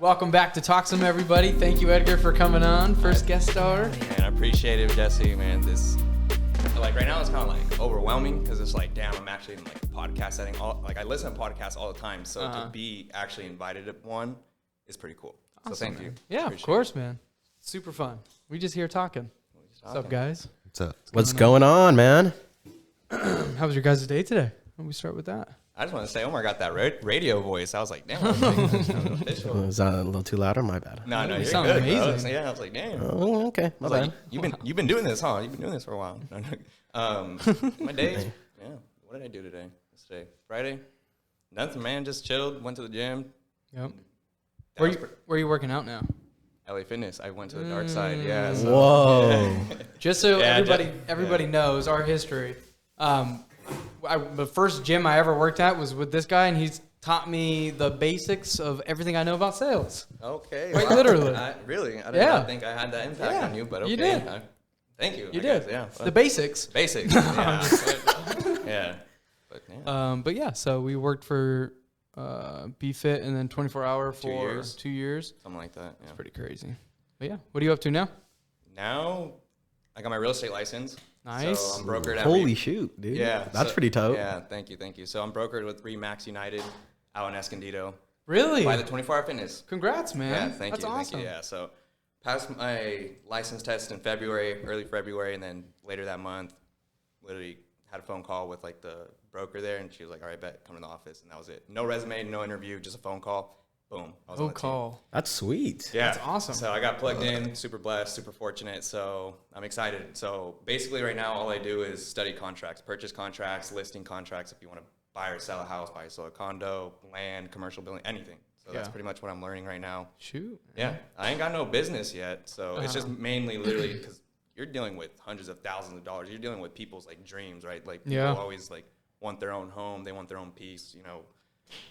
Welcome back to Talksome, everybody. Thank you, Edgar, for coming on. First guest star. Man, I appreciate it, Jesse, man. This, like, right now it's kind of like overwhelming because it's like, damn, I'm actually in like a podcast setting. I listen to podcasts all the time, so to be actually invited to one is pretty cool. Awesome, so thank man. you. Yeah, of course, man. Super fun. We just here talking. What's up, guys? What's up? What's going on, man? How was your guys' day today? Why don't we start with that? I just want to say, Omar got that radio voice. I was like, damn. Was that a little too loud or my bad? No, you're sound good, amazing. bro. Yeah, I was like, damn. Oh, okay. I was like, you've been doing this, huh? You've been doing this for a while. My day, yeah. What did I do today? What's today? Friday? Nothing, man. Just chilled. Went to the gym. Yep. Where are you working out now? LA Fitness. I went to the dark side. Yeah. So, whoa. Yeah. Just so everybody knows our history. The first gym I ever worked at was with this guy, and he's taught me the basics of everything I know about sales. Okay. Quite literally. I did not think I had that impact on you, but okay. You did. Thank you. You did. Yeah. The basics. Basics. Yeah. Yeah. But yeah, so we worked for BFit and then 24 Hour for 2 years. Something like that. Yeah. It's pretty crazy. But yeah, what are you up to now? Now, I got my real estate license. Nice. So I'm brokered at Holy shoot, dude. Yeah. That's pretty dope. Yeah, thank you. So I'm brokered with Remax United out in Escondido. Really? By the 24 Hour Fitness. Congrats, man. Yeah, thank you. That's awesome. Yeah, so passed my license test in early February, and then later that month, literally had a phone call with like the broker there, and she was like, all right, bet, come to the office. And that was it. No resume, no interview, just a phone call. Boom. I was on the team. That's sweet. Yeah. That's awesome. So I got plugged in, super blessed, super fortunate. So I'm excited. So basically right now, all I do is study contracts, purchase contracts, listing contracts. If you want to buy or sell a house, buy or sell a condo, land, commercial building, anything. So that's pretty much what I'm learning right now. Shoot. Yeah. I ain't got no business yet. So it's just mainly literally because you're dealing with hundreds of thousands of dollars. You're dealing with people's like dreams, right? Like people always like want their own home. They want their own peace, you know.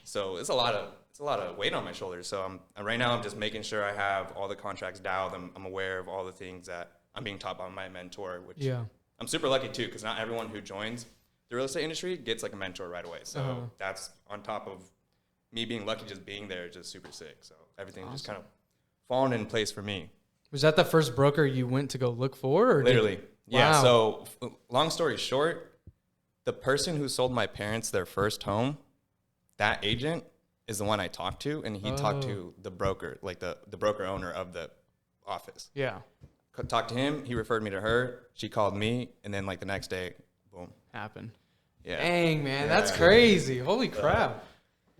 So it's a lot of weight on my shoulders. So right now I'm just making sure I have all the contracts dialed. I'm aware of all the things that I'm being taught by my mentor, which I'm super lucky too, because not everyone who joins the real estate industry gets like a mentor right away. So that's on top of me being lucky, just being there, just super sick. So everything just kind of fallen in place for me. Was that the first broker you went to go look for? Or literally. Yeah. So long story short, the person who sold my parents their first home, that agent is the one I talked to, and he talked to the broker, like the broker owner of the office. Yeah. Talked to him. He referred me to her. She called me, and then like the next day, boom. Happened. Yeah. Dang, man. That's crazy. Holy crap.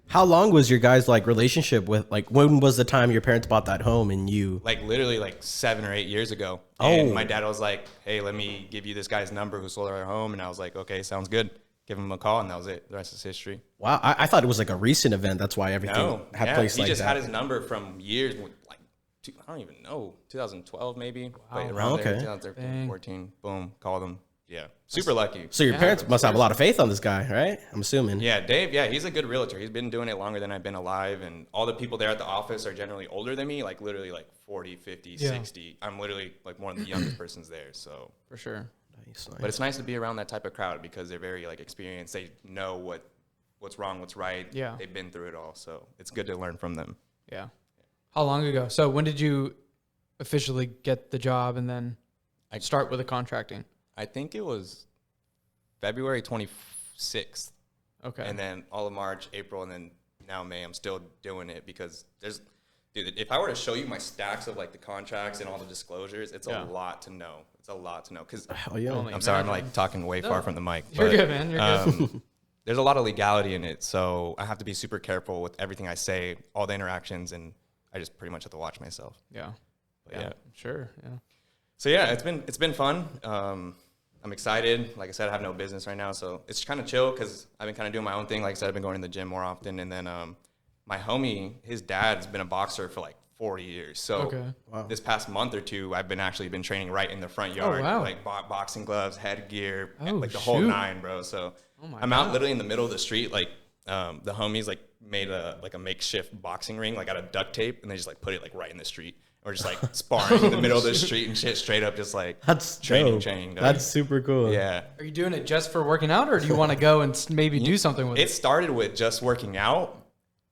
How long was your guys' like relationship with, like, when was the time your parents bought that home and you? Like literally like 7 or 8 years ago. And my dad was like, hey, let me give you this guy's number who sold our home. And I was like, okay, sounds good. Give him a call, and that was it. The rest is history. Wow, I thought it was like a recent event. That's why everything had place like that. He just had his number from years, like, I don't even know, 2012 maybe. Wow. Around there, 2013, 14, boom, called him. Yeah, super lucky. So your parents must have a lot of faith on this guy, right? I'm assuming. Yeah, Dave, he's a good realtor. He's been doing it longer than I've been alive, and all the people there at the office are generally older than me, like literally like 40, 50, 60. I'm literally like one of the youngest persons there, so. For sure. Nice. But it's nice to be around that type of crowd because they're very like experienced. They know what's wrong, what's right. Yeah. They've been through it all, so it's good to learn from them. Yeah. How long ago? So when did you officially get the job and then start with the contracting? I think it was February 26th. Okay. And then all of March, April, and then now May, I'm still doing it because dude, if I were to show you my stacks of like the contracts and all the disclosures, it's a lot to know. It's a lot to know because I'm sorry, I'm like talking way far from the mic. You're good, man. You're good. There's a lot of legality in it, so I have to be super careful with everything I say, all the interactions, and I just pretty much have to watch myself. Yeah. But yeah. Sure. Yeah. So yeah, it's been fun. I'm excited. Like I said, I have no business right now, so it's kind of chill because I've been kind of doing my own thing. Like I said, I've been going to the gym more often, and then my homie, his dad's been a boxer for like 40 years. So this past month or two, I've been training right in the front yard, like boxing gloves, headgear, like the whole nine, bro. So I'm out literally in the middle of the street, like the homies like made a makeshift boxing ring, like out of duct tape, and they just like put it like right in the street. Or just like sparring in the middle of the street and shit, straight up, just like that's training. That's super cool. Yeah. Are you doing it just for working out, or do you want to go and maybe do something with it? It started with just working out,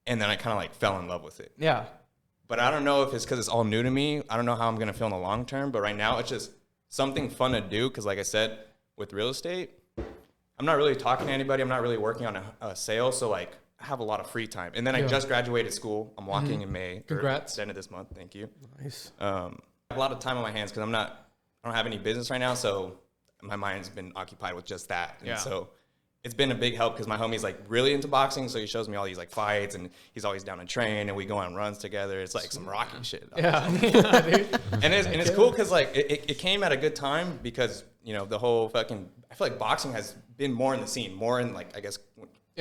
and then I kind of like fell in love with it. Yeah. But I don't know if it's because it's all new to me. I don't know how I'm going to feel in the long term. But right now, it's just something fun to do. Because like I said, with real estate, I'm not really talking to anybody. I'm not really working on a sale. So like I have a lot of free time. And then I just graduated school. I'm walking in May. Congrats. At the end of this month. Thank you. Nice. I have a lot of time on my hands because I don't have any business right now. So my mind's been occupied with just that. And so it's been a big help because my homie's like really into boxing. So he shows me all these like fights and he's always down to train and we go on runs together. It's like some Rocky shit. Yeah. Dude. And it's cool because like it came at a good time because, you know, the whole fucking, I feel like boxing has been more in the scene, more in like, I guess,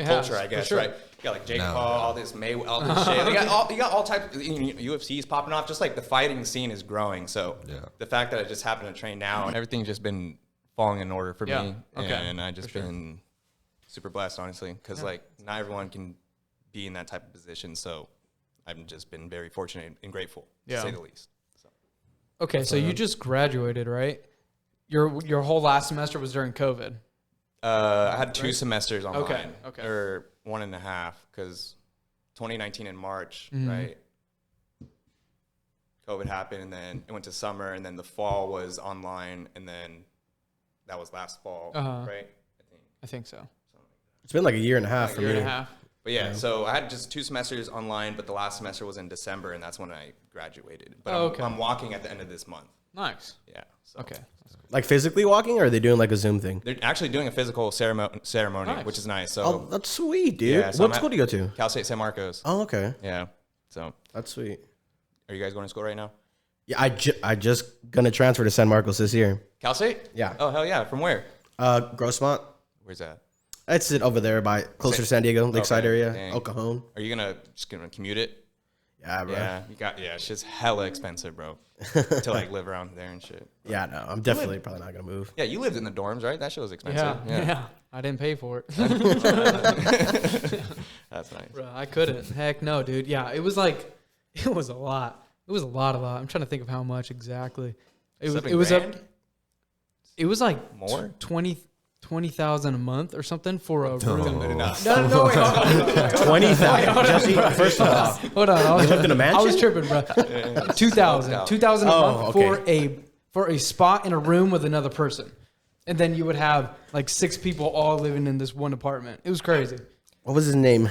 culture, I guess, right? You got like Jake Paul, all this all this shit. You got all types. UFC's popping off. Just like the fighting scene is growing. So the fact that I just happen to train now and everything's just been falling in order for me, and I just been super blessed, honestly, because like not everyone can be in that type of position. So I've just been very fortunate and grateful, to say the least. So. Okay, so you just graduated, right? Your whole last semester was during COVID. I had 2 semesters online. Okay. Or 1.5, because 2019 in March, right? COVID happened, and then it went to summer, and then the fall was online, and then that was last fall, right? I think so. It's been like a year and a half for me. But yeah, so I had just 2 semesters online, but the last semester was in December, and that's when I graduated. But I'm walking at the end of this month. Nice. Yeah. So. Okay. Like physically walking, or are they doing like a Zoom thing? They're actually doing a physical ceremony, which is nice. So. Oh, that's sweet, dude. Yeah, so what school do you go to? Cal State San Marcos. Oh, okay. Yeah. So. That's sweet. Are you guys going to school right now? Yeah, I just gonna transfer to San Marcos this year. Cal State? Yeah. Oh hell yeah! From where? Grossmont. Where's that? It's over there by closer to San Diego, Lakeside area, Dang. El Cajon. Are you just gonna commute it? Yeah, bro. Yeah, it's just hella expensive, bro, to like live around there and shit. Yeah, no, I'm definitely probably not gonna move. Yeah, you lived in the dorms, right? That shit was expensive. Yeah. I didn't pay for it. That's nice. Bro, I couldn't. Heck no, dude. Yeah, it was a lot. It was a lot. I'm trying to think of how much exactly. It was like more 20,000 a month or something for a room. Good enough. No, wait, hold on. 20,000. Jesse, first of all, Hold on. you lived in a mansion? I was tripping, bro. 2,000 a month for a spot in a room with another person, and then you would have like 6 people all living in this one apartment. It was crazy. What was his name?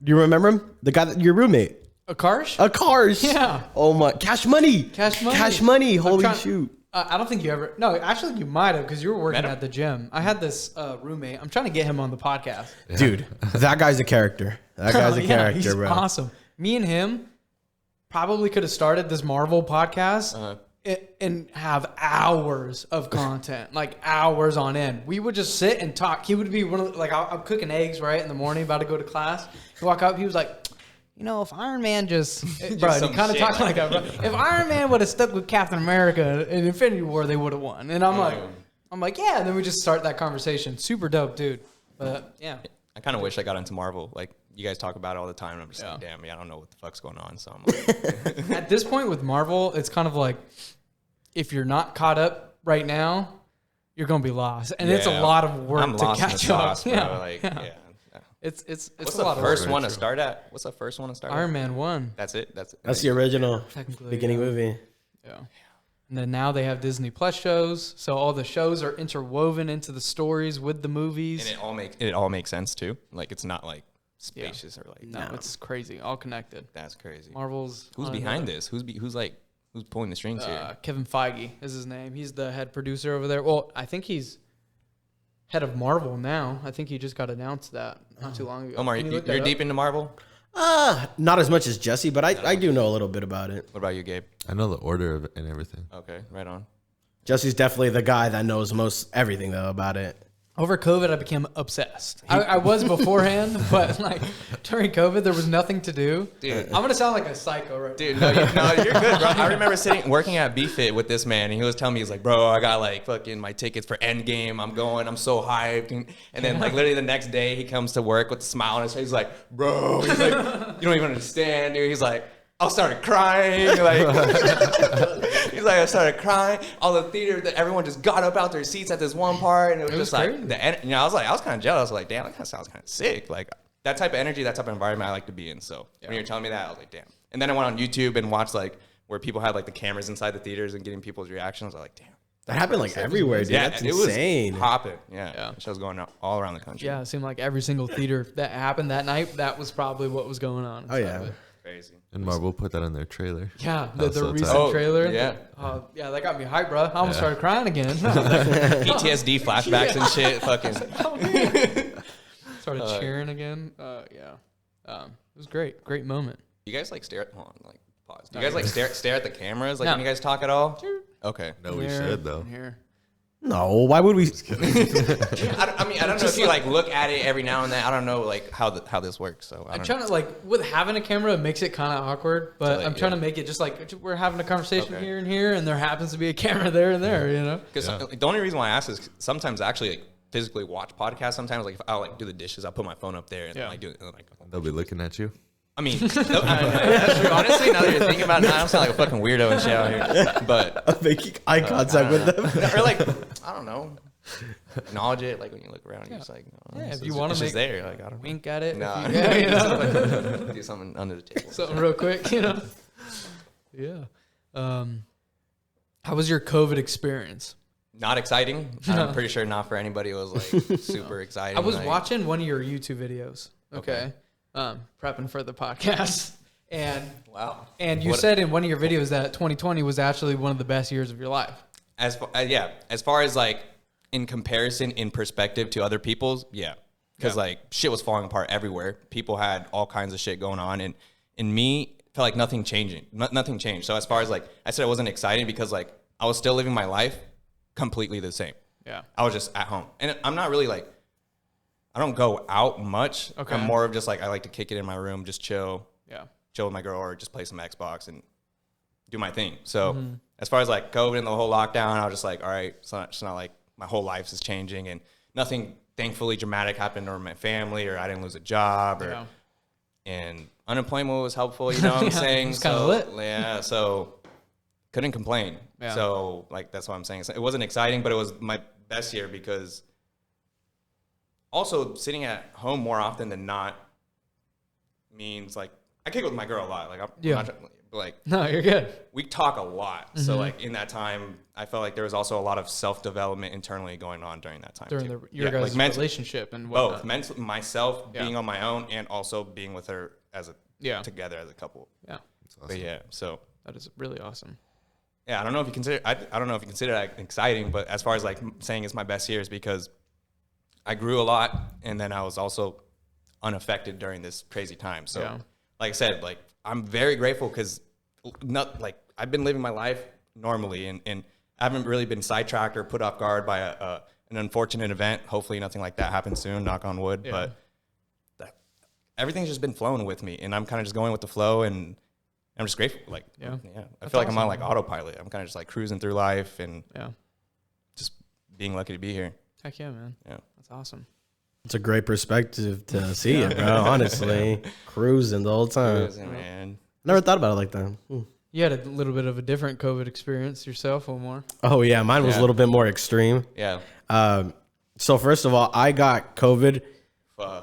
Do you remember him? The guy your roommate. Akarsh? Akarsh. Yeah. Oh my, Cash Money. Cash Money. Holy shoot. I don't think you ever. No, actually, you might have because you were working at the gym. I had this roommate. I'm trying to get him on the podcast. Dude, that guy's a character. That guy's a character, he's bro. Awesome. Me and him probably could have started this Marvel podcast and have hours of content, like hours on end. We would just sit and talk. He would be I'm cooking eggs right in the morning, about to go to class. He'd walk up. He was like, you know, if Iron Man bro, he kind of talked like that, bro. If Iron Man would have stuck with Captain America in Infinity War, they would have won. And I'm like, yeah. And then we just start that conversation. Super dope, dude. But yeah. I kind of wish I got into Marvel. Like, you guys talk about it all the time, and I'm just like, damn, I don't know what the fuck's going on. So I'm like, at this point with Marvel, it's kind of like, if you're not caught up right now, you're gonna be lost, and it's a lot of work to catch up. It's What's a lot the of first work. one to start at? What's the first one to start Iron at? Man 1. That's it. That's the original Technically, beginning movie. Yeah. And then now they have Disney Plus shows, so all the shows are interwoven into the stories with the movies. And it all makes sense too. Like, it's not like spacious or like. No, it's crazy, all connected. That's crazy. Marvel's. Who's behind this? Who's pulling the strings here? Kevin Feige is his name. He's the head producer over there. Well, I think he's head of Marvel now. I think he just got announced that not too long ago. Omar, you're deep into Marvel? Not as much as Jesse, but I do know a little bit about it. What about you, Gabe? I know the order of it and everything. Okay, right on. Jesse's definitely the guy that knows most everything though about it. Over COVID, I became obsessed. I was beforehand, but like during COVID, there was nothing to do. Dude, I'm gonna sound like a psycho right dude, no, you're good, bro. I remember working at BFit with this man, and he was telling me, he's like, bro, I got like fucking my tickets for Endgame. I'm so hyped. And then like literally the next day, he comes to work with a smile on his face. He's like, bro, he's like, you don't even understand, dude. He's like, I started crying. Like, he's like, I started crying. All the theater, everyone just got up out their seats at this one part, and it was just like I was kind of jealous. I was like, damn, that kind of sounds kind of sick. Like that type of energy, that type of environment, I like to be in. So when you're telling me that, I was like, damn, And then I went on YouTube and watched like where people had like the cameras inside the theaters and getting people's reactions. I was like, damn. That happened like everywhere, dude. Yeah, That's insane. It was hopping. Yeah. Shows going on all around the country. Yeah, it seemed like every single theater that happened that night, that was probably what was going on. Oh, yeah. Crazy. And Marvel put that in their trailer. Yeah, That was the so recent tight. trailer. Yeah. Yeah, that got me hyped, bro. I almost started crying again. PTSD flashbacks and shit. Fucking. Started cheering again. Yeah. It was great. Great moment. You guys like stare at, hold on, like pause. Do you guys like stare at the cameras like No. when you guys talk at all? Okay. No, we should though. Here. No, why would we? I don't know if you like look at it every now and then. I don't know like how this works. So I'm trying to like with having a camera, it makes it kind of awkward. But like, I'm trying to make it just like we're having a conversation Okay. here and here, and there happens to be a camera there and there. You know. Because the only reason why I ask is sometimes I actually like physically watch podcasts. Sometimes like if I'll like do the dishes, I'll put my phone up there and like do it. And, like, They'll be looking at you. I mean, that's true. Honestly, now that you're thinking about it, I sound like a fucking weirdo and shit out here. But Making eye contact with them. or like I don't know, acknowledge it. Like when you look around, you're just like, oh, Yeah, it's if you just- want it's to just there. Like I don't know. wink at it. Nah. If you- yeah, you know? Do something under the table. Something real quick, you know. Yeah. How was your COVID experience? Not exciting. I'm pretty sure not for anybody. It was like super exciting. I was like, watching one of your YouTube videos. Okay. Prepping for the podcast. And Wow. and you said in one of your videos that 2020 was actually one of the best years of your life. As far as like in comparison, in perspective to other people's, because like shit was falling apart everywhere. People had all kinds of shit going on, and in me, felt like nothing changing. Nothing changed. So as far as like I said, it wasn't exciting because like I was still living my life completely the same. Yeah. I was just at home, and I'm not really like I don't go out much. Okay. I'm more of just like I like to kick it in my room, just chill. Yeah. Chill with my girl or just play some Xbox and do my thing. So as far as like COVID and the whole lockdown, I was just like, all right, it's not like my whole life is changing and nothing thankfully dramatic happened to my family or I didn't lose a job or and unemployment was helpful, you know what I'm saying? It's kind of lit. Yeah, so couldn't complain. Yeah. So like that's what I'm saying. It wasn't exciting, but it was my best year because also sitting at home more often than not means like I kick with my girl a lot. Like I'm not like No, you're good. we talk a lot. So like in that time, I felt like there was also a lot of self-development internally going on during that time During too. your guys' like relationship and both whatnot. myself being on my own and also being with her as a together as a couple. Yeah. Awesome. But yeah, so That is really awesome. yeah, I don't know if you consider I don't know if you consider that exciting, but as far as like saying it's my best years because I grew a lot and then I was also unaffected during this crazy time. So like I said, like I'm very grateful because I've been living my life normally and I haven't really been sidetracked or put off guard by an unfortunate event. Hopefully nothing like that happens soon, knock on wood. Yeah. But everything's just been flowing with me and I'm kind of just going with the flow and I'm just grateful. Like, I feel like I'm on like autopilot. I'm kind of just like cruising through life and just being lucky to be here. Heck yeah, man. Yeah. That's awesome. It's a great perspective to see it, bro. Honestly, cruising the whole time. Cruising, man. Never thought about it like that. You had a little bit of a different COVID experience yourself, Omar. Oh yeah, mine was a little bit more extreme. Yeah. So first of all, I got COVID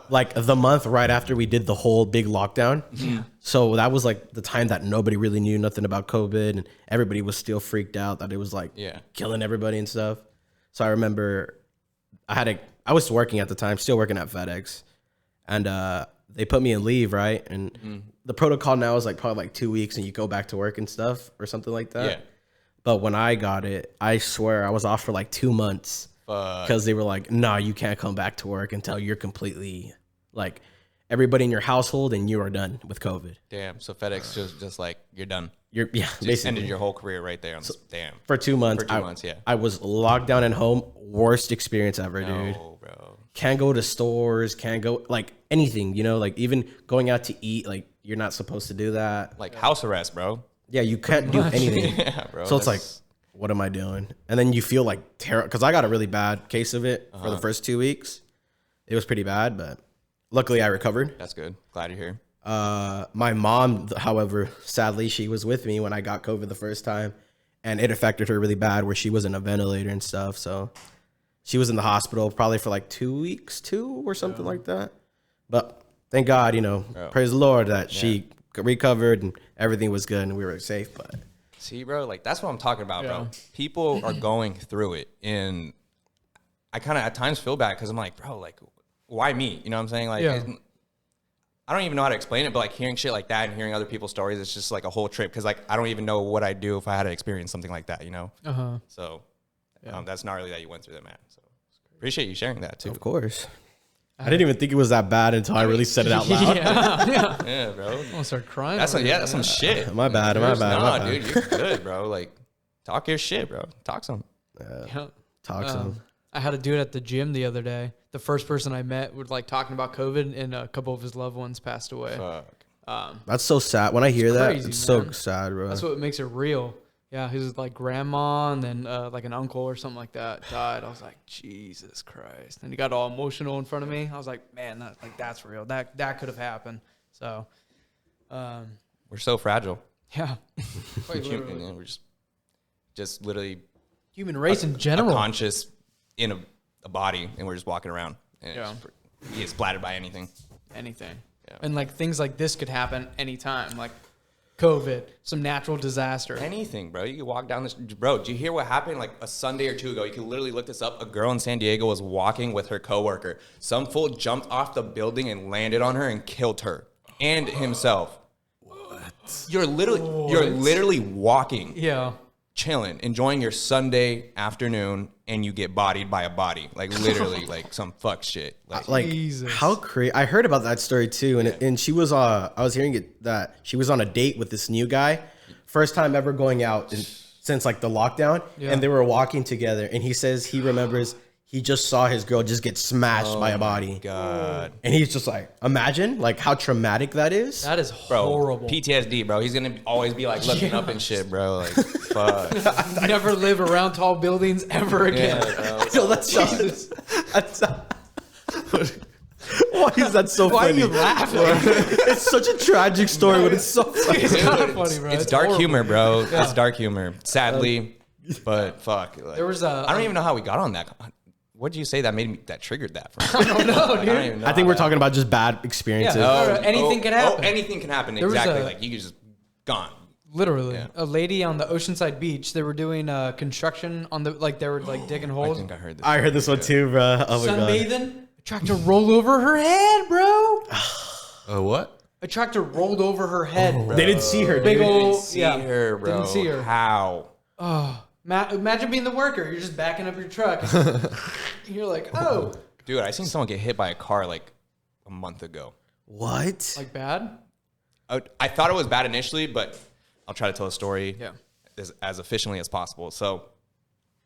like the month right after we did the whole big lockdown. So that was like the time that nobody really knew nothing about COVID and everybody was still freaked out that it was like killing everybody and stuff. So I remember I was working at the time, still working at FedEx, and they put me in leave, right? And the protocol now is like probably like 2 weeks and you go back to work and stuff or something like that. Yeah. But when I got it, I swear I was off for like 2 months because they were like, "Nah, you can't come back to work until you're completely like everybody in your household and you are done with COVID." Damn. So FedEx just like you're done. Just Basically ended your whole career right there. Damn. For 2 months. For 2 months, yeah. I was locked down at home. Worst experience ever, dude. Oh, bro. Can't go to stores. Can't go like anything. You know, like even going out to eat. Like you're not supposed to do that. Like house arrest, bro. Yeah, you can't do anything. Yeah, bro. So it's like, what am I doing? And then you feel like terror because I got a really bad case of it for the first 2 weeks. It was pretty bad, but luckily I recovered. That's good. Glad you're here. My mom, however, sadly, she was with me when I got COVID the first time, and it affected her really bad where she was in a ventilator and stuff. So she was in the hospital probably for like 2 weeks, or something like that. But thank God, praise the Lord that she recovered and everything was good and we were safe. But see, bro, like that's what I'm talking about, bro. People are going through it, and I kind of at times feel bad because I'm like, bro, like, why me? You know what I'm saying? Like, I don't even know how to explain it, but like hearing shit like that and hearing other people's stories, it's just like a whole trip because like I don't even know what I'd do if I had to experience something like that, you know? So that's gnarly that you went through that, man. So appreciate you sharing that too. Of course. I didn't even think it was that bad until I really said it out loud. Yeah, bro. I'm gonna start crying. That's some shit. My bad. Nah, dude, you're good, bro. Like, talk your shit, bro. Talksome. Talksome. I had a dude at the gym the other day. The first person I met was like talking about COVID, and a couple of his loved ones passed away. Fuck. That's so sad. When I hear that, crazy, it's man. so sad, bro. That's what makes it real. Yeah, his like grandma and then like an uncle or something like that died. I was like, Jesus Christ! And he got all emotional in front of me. I was like, man, that's real. That could have happened. So, We're so fragile. yeah, We're just literally human race in general. Conscious in a body, and we're just walking around. And you get splattered by anything. Anything. Yeah. And like things like this could happen anytime. Like COVID, some natural disaster. Anything, bro. You can walk down this. Bro, do you hear what happened like a Sunday or two ago? You can literally look this up. A girl in San Diego was walking with her coworker. Some fool jumped off the building and landed on her and killed her and himself. What? You're literally walking. Yeah. Chilling, enjoying your Sunday afternoon, and you get bodied by a body. Like literally, like some fuck shit. Like Jesus. How crazy! I heard about that story too, and she was I was hearing it that she was on a date with this new guy, first time ever going out since like the lockdown, and they were walking together, and he says he remembers he just saw his girl just get smashed by a body. God. And he's just like, imagine like how traumatic that is. That is bro, horrible. PTSD, bro. He's gonna always be like looking up and shit, bro. Like, fuck. Never live around tall buildings ever again. Yeah, Yo, that's why is that so Why funny? are you laughing? It's such a tragic story, but it's so funny. It's kind of funny, bro. It's dark horrible. humor, bro. Yeah. It's dark humor. Sadly, but fuck. Like, There was I don't even know how we got on that. What did you say that triggered that? I don't know, dude. I don't even know. I think we're talking about just bad experiences. Yeah. Anything can happen. Anything can happen. There was Exactly. a- Like you just gone. Literally, a lady on the Oceanside beach. They were doing construction on the they were like digging I holes. think I heard this. I heard this one too, bro. Oh my god. Sunbathing. A tractor rolled over her head, bro. What? A tractor rolled over her head, bro. They didn't see her. Big Dude. old See her, bro. Didn't see her. How? Oh, imagine being the worker. You're just backing up your truck. You're like, oh, Dude, I seen someone get hit by a car like a month ago. What? like bad. I thought it was bad initially, but I'll try to tell a story Yeah. as efficiently as possible. So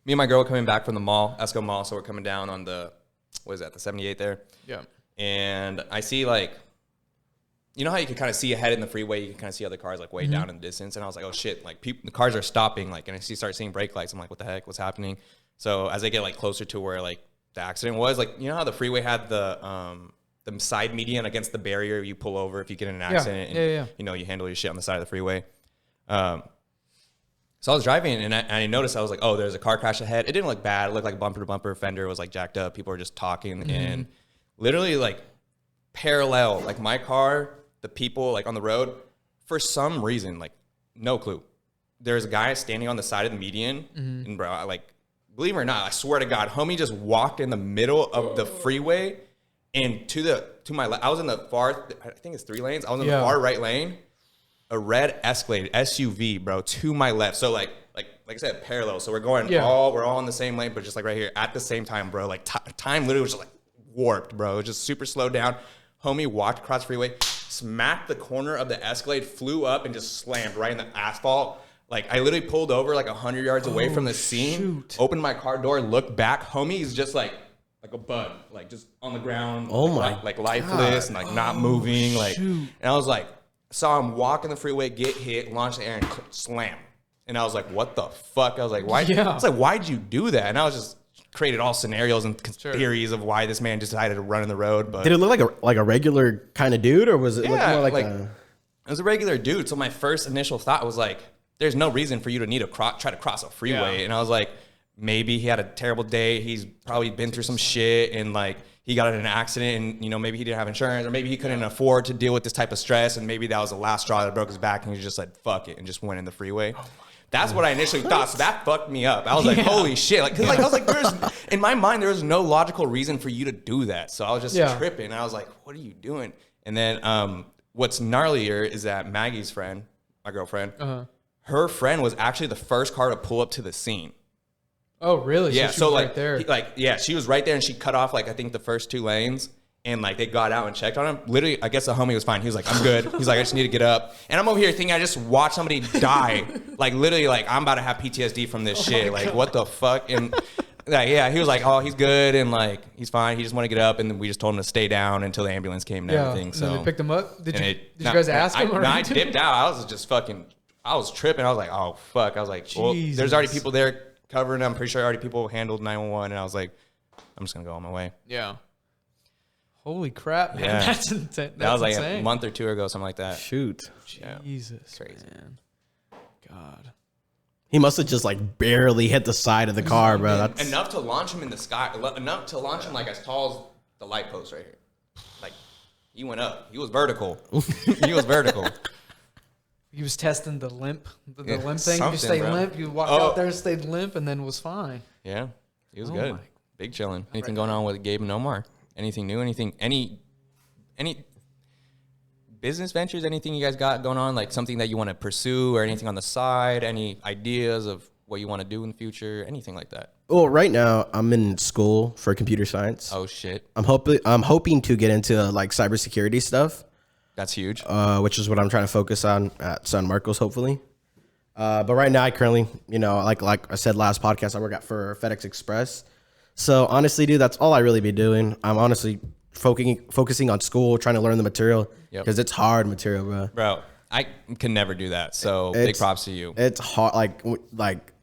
me and my girl coming back from the mall, Esco Mall, so we're coming down on the, what is that, the 78 there? Yeah. And I see like, you know how you can kind of see ahead in the freeway, you can kind of see other cars like way down in the distance. And I was like, oh shit, like the cars are stopping, like, and I start seeing brake lights. I'm like, what the heck, what's happening? So as I get like closer to where like the accident was, like, you know how the freeway had the side median against the barrier you pull over if you get in an accident and you know, you handle your shit on the side of the freeway. So I was driving and I noticed, I was like, oh, there's a car crash ahead. It didn't look bad. It looked like bumper to bumper. Fender was like jacked up. People were just talking and literally like parallel, like my car, the people like on the road, for some reason, like no clue. There's a guy standing on the side of the median and bro, I like, believe it or not, I swear to God, homie just walked in the middle of the freeway and to my left, I was in the far, I think it's 3 lanes. I was in the far right lane. A red Escalade SUV, bro, to my left. So like I said, parallel. So we're going we're all in the same lane, but just like right here at the same time, bro. Like time literally was just like warped, bro. It was just super slowed down. Homie walked across the freeway, smacked the corner of the Escalade, flew up and just slammed right in the asphalt. Like I literally pulled over like 100 yards away from the scene, opened my car door, looked back. Homie is just like a bud, like just on the ground. Oh my like lifeless and like not moving. Like, and I was like, saw him walk in the freeway, get hit, launch the air, and slam. And I was like, what the fuck? I was like, why? I was like, why'd you do that? And I was just created all scenarios and theories of why this man decided to run in the road. But did it look like a regular kind of dude, or was it look more like a... It was a regular dude. So my first initial thought was like, there's no reason for you to need to try to cross a freeway. And I was like, maybe he had a terrible day. He's probably been through some shit and like he got in an accident and, maybe he didn't have insurance, or maybe he couldn't afford to deal with this type of stress, and maybe that was the last straw that broke his back, and he just said, fuck it, and just went in the freeway. That's what I initially thought. So that fucked me up. I was like, holy shit. I was like, in my mind, there was no logical reason for you to do that. So I was just tripping. And I was like, what are you doing? And then what's gnarlier is that Maggie's friend, my girlfriend, her friend was actually the first car to pull up to the scene. Oh, really? Yeah. So right there. She was right there, and she cut off I think the first 2 lanes. And they got out and checked on him. Literally, I guess the homie was fine. He was like, I'm good. He's like, I just need to get up. And I'm over here thinking I just watched somebody die. Literally, I'm about to have PTSD from this shit. What the fuck? And he was like, oh, he's good. And he's fine. He just want to get up. And then we just told him to stay down until the ambulance came and everything. So and then they picked him up? Did you guys ask him? I dipped out. I was just I was tripping. I was like, oh, fuck. I was like, well, there's already people there covering. I'm pretty sure already people handled 911. And I was like, I'm just going to go on my way. Yeah. Holy crap, man. Yeah. That's insane. That was insane. a month or 2 ago, something like that. Shoot. Jesus, Crazy. man. God. He must have just barely hit the side of the car, bro. That's Enough to launch him in the sky. Enough to launch him as tall as the light post right here. He went up. He was vertical. He was vertical. He was testing the limp, the limp thing. You stay limp. You walked out there, stayed limp, and then was fine. Yeah, he was good. Big chilling. Anything going on with Gabe and Omar? Anything new? Any business ventures? Anything you guys got going on? Something that you want to pursue, or anything on the side? Any ideas of what you want to do in the future? Anything like that? Well, right now I'm in school for computer science. Oh shit! I'm hoping to get into cybersecurity stuff. That's huge. Which is what I'm trying to focus on at San Marcos, hopefully. But right now I currently, like I said last podcast, I work for FedEx Express. So honestly, dude, that's all I really be doing. I'm honestly focusing on school, trying to learn the material because it's hard material, bro. Bro, I can never do that. So big props to you. It's hard,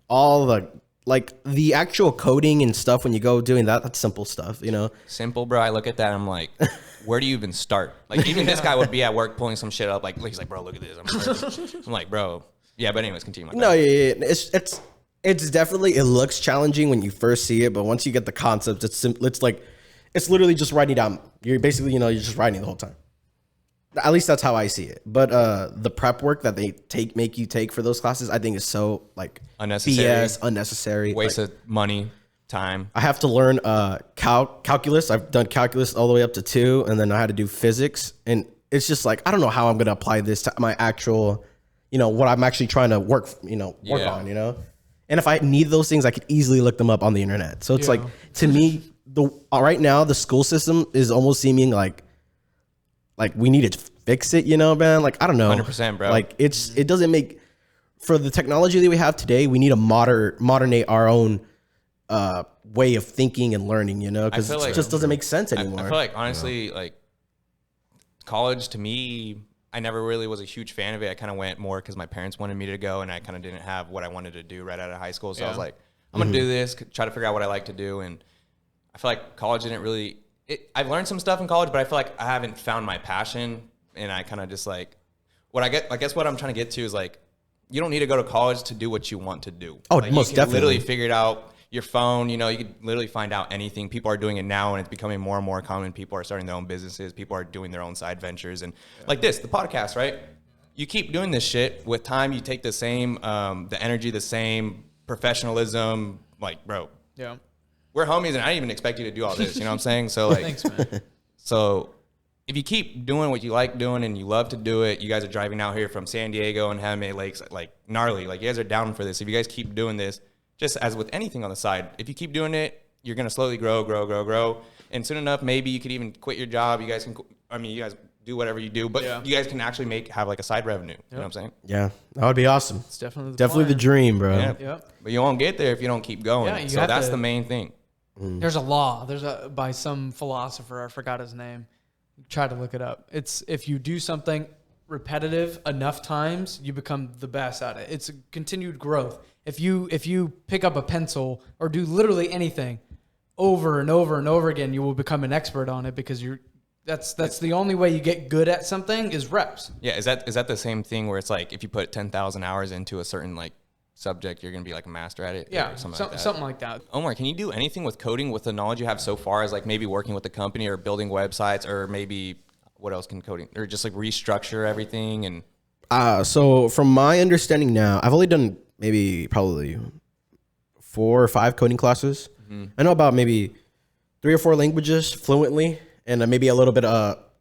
all the actual coding and stuff. When you go doing that's simple stuff, Simple, bro. I look at that, I'm like, where do you even start? Even this guy would be at work pulling some shit up. He's like, bro, look at this. I'm like, bro. Yeah, but anyways, continue. No, yeah. It's definitely, it looks challenging when you first see it, but once you get the concept, it's literally just writing down. You're basically, you're just writing the whole time. At least that's how I see it. But the prep work that they make you take for those classes, I think is so unnecessary. BS, unnecessary. Waste of money, time. I have to learn calculus. I've done calculus all the way up to 2, and then I had to do physics. And it's just I don't know how I'm going to apply this to my actual, what I'm actually trying to work on, And if I need those things, I could easily look them up on the internet. So it's to me, right now, the school system is almost seeming like we need to fix it, man. I don't know. 100%, bro. It doesn't make, for the technology that we have today, we need to modernate our own way of thinking and learning, because it just doesn't make sense anymore. I feel honestly, college to me, I never really was a huge fan of it. I kind of went more because my parents wanted me to go, and I kind of didn't have what I wanted to do right out of high school. So I was like, I'm going to do this, try to figure out what I like to do. And I feel like college didn't really, I've learned some stuff in college, but I feel like I haven't found my passion. And I kind of just I guess what I'm trying to get to is you don't need to go to college to do what you want to do. Oh, most definitely. Literally figure it out. Your phone, you could literally find out anything. People are doing it now, and it's becoming more and more common. People are starting their own businesses. People are doing their own side ventures. And the podcast, right? You keep doing this shit. With time, you take the same, the energy, the same professionalism. Bro. Yeah. We're homies, and I didn't even expect you to do all this. You know what I'm saying? So, thanks, man. So, if you keep doing what you like doing and you love to do it, you guys are driving out here from San Diego and Hamay Lakes, gnarly. You guys are down for this. If you guys keep doing this, just as with anything on the side, if you keep doing it, you're going to slowly grow. And soon enough, maybe you could even quit your job. You guys do whatever you do, but you guys can actually have a side revenue. You know what I'm saying? Yeah, that would be awesome. It's definitely the dream, bro. Yeah. Yep. But you won't get there if you don't keep going. Yeah, so that's the main thing. There's a law. By some philosopher, I forgot his name. Try to look it up. It's if you do something repetitive enough times, you become the best at it. It's a continued growth. If you pick up a pencil or do literally anything over and over and over again, you will become an expert on it because that's the only way you get good at something is reps. Yeah, is that the same thing where it's if you put 10,000 hours into a certain subject, you're gonna be like a master at it. Yeah, or something like that. Omar, can you do anything with coding with the knowledge you have so far, as like maybe working with the company or building websites, or maybe what else can coding, or just like restructure everything? And so from my understanding now, I've only done probably 4 or 5 coding classes. I know about maybe 3 or 4 languages fluently, and maybe a little bit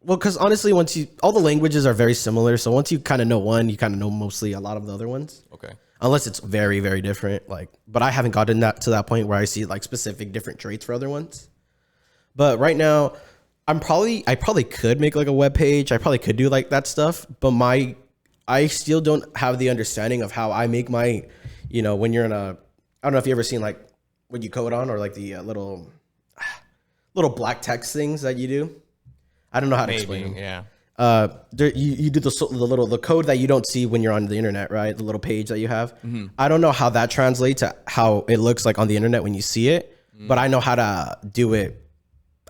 because honestly, all the languages are very similar. So once you kind of know one, you kind of know mostly a lot of the other ones. Okay. Unless it's very, very different. But I haven't gotten to that point where I see like specific different traits for other ones. But right now, I probably could make like a web page. I probably could do like that stuff. But I still don't have the understanding of how I make my, when you're in I don't know if you ever seen like what you code on, or like the little black text things that you do. I don't know how to explain them. Yeah. You do the code that you don't see when you're on the internet, right? The little page that you have. I don't know how that translates to how it looks like on the internet when you see it, but I know how to do it.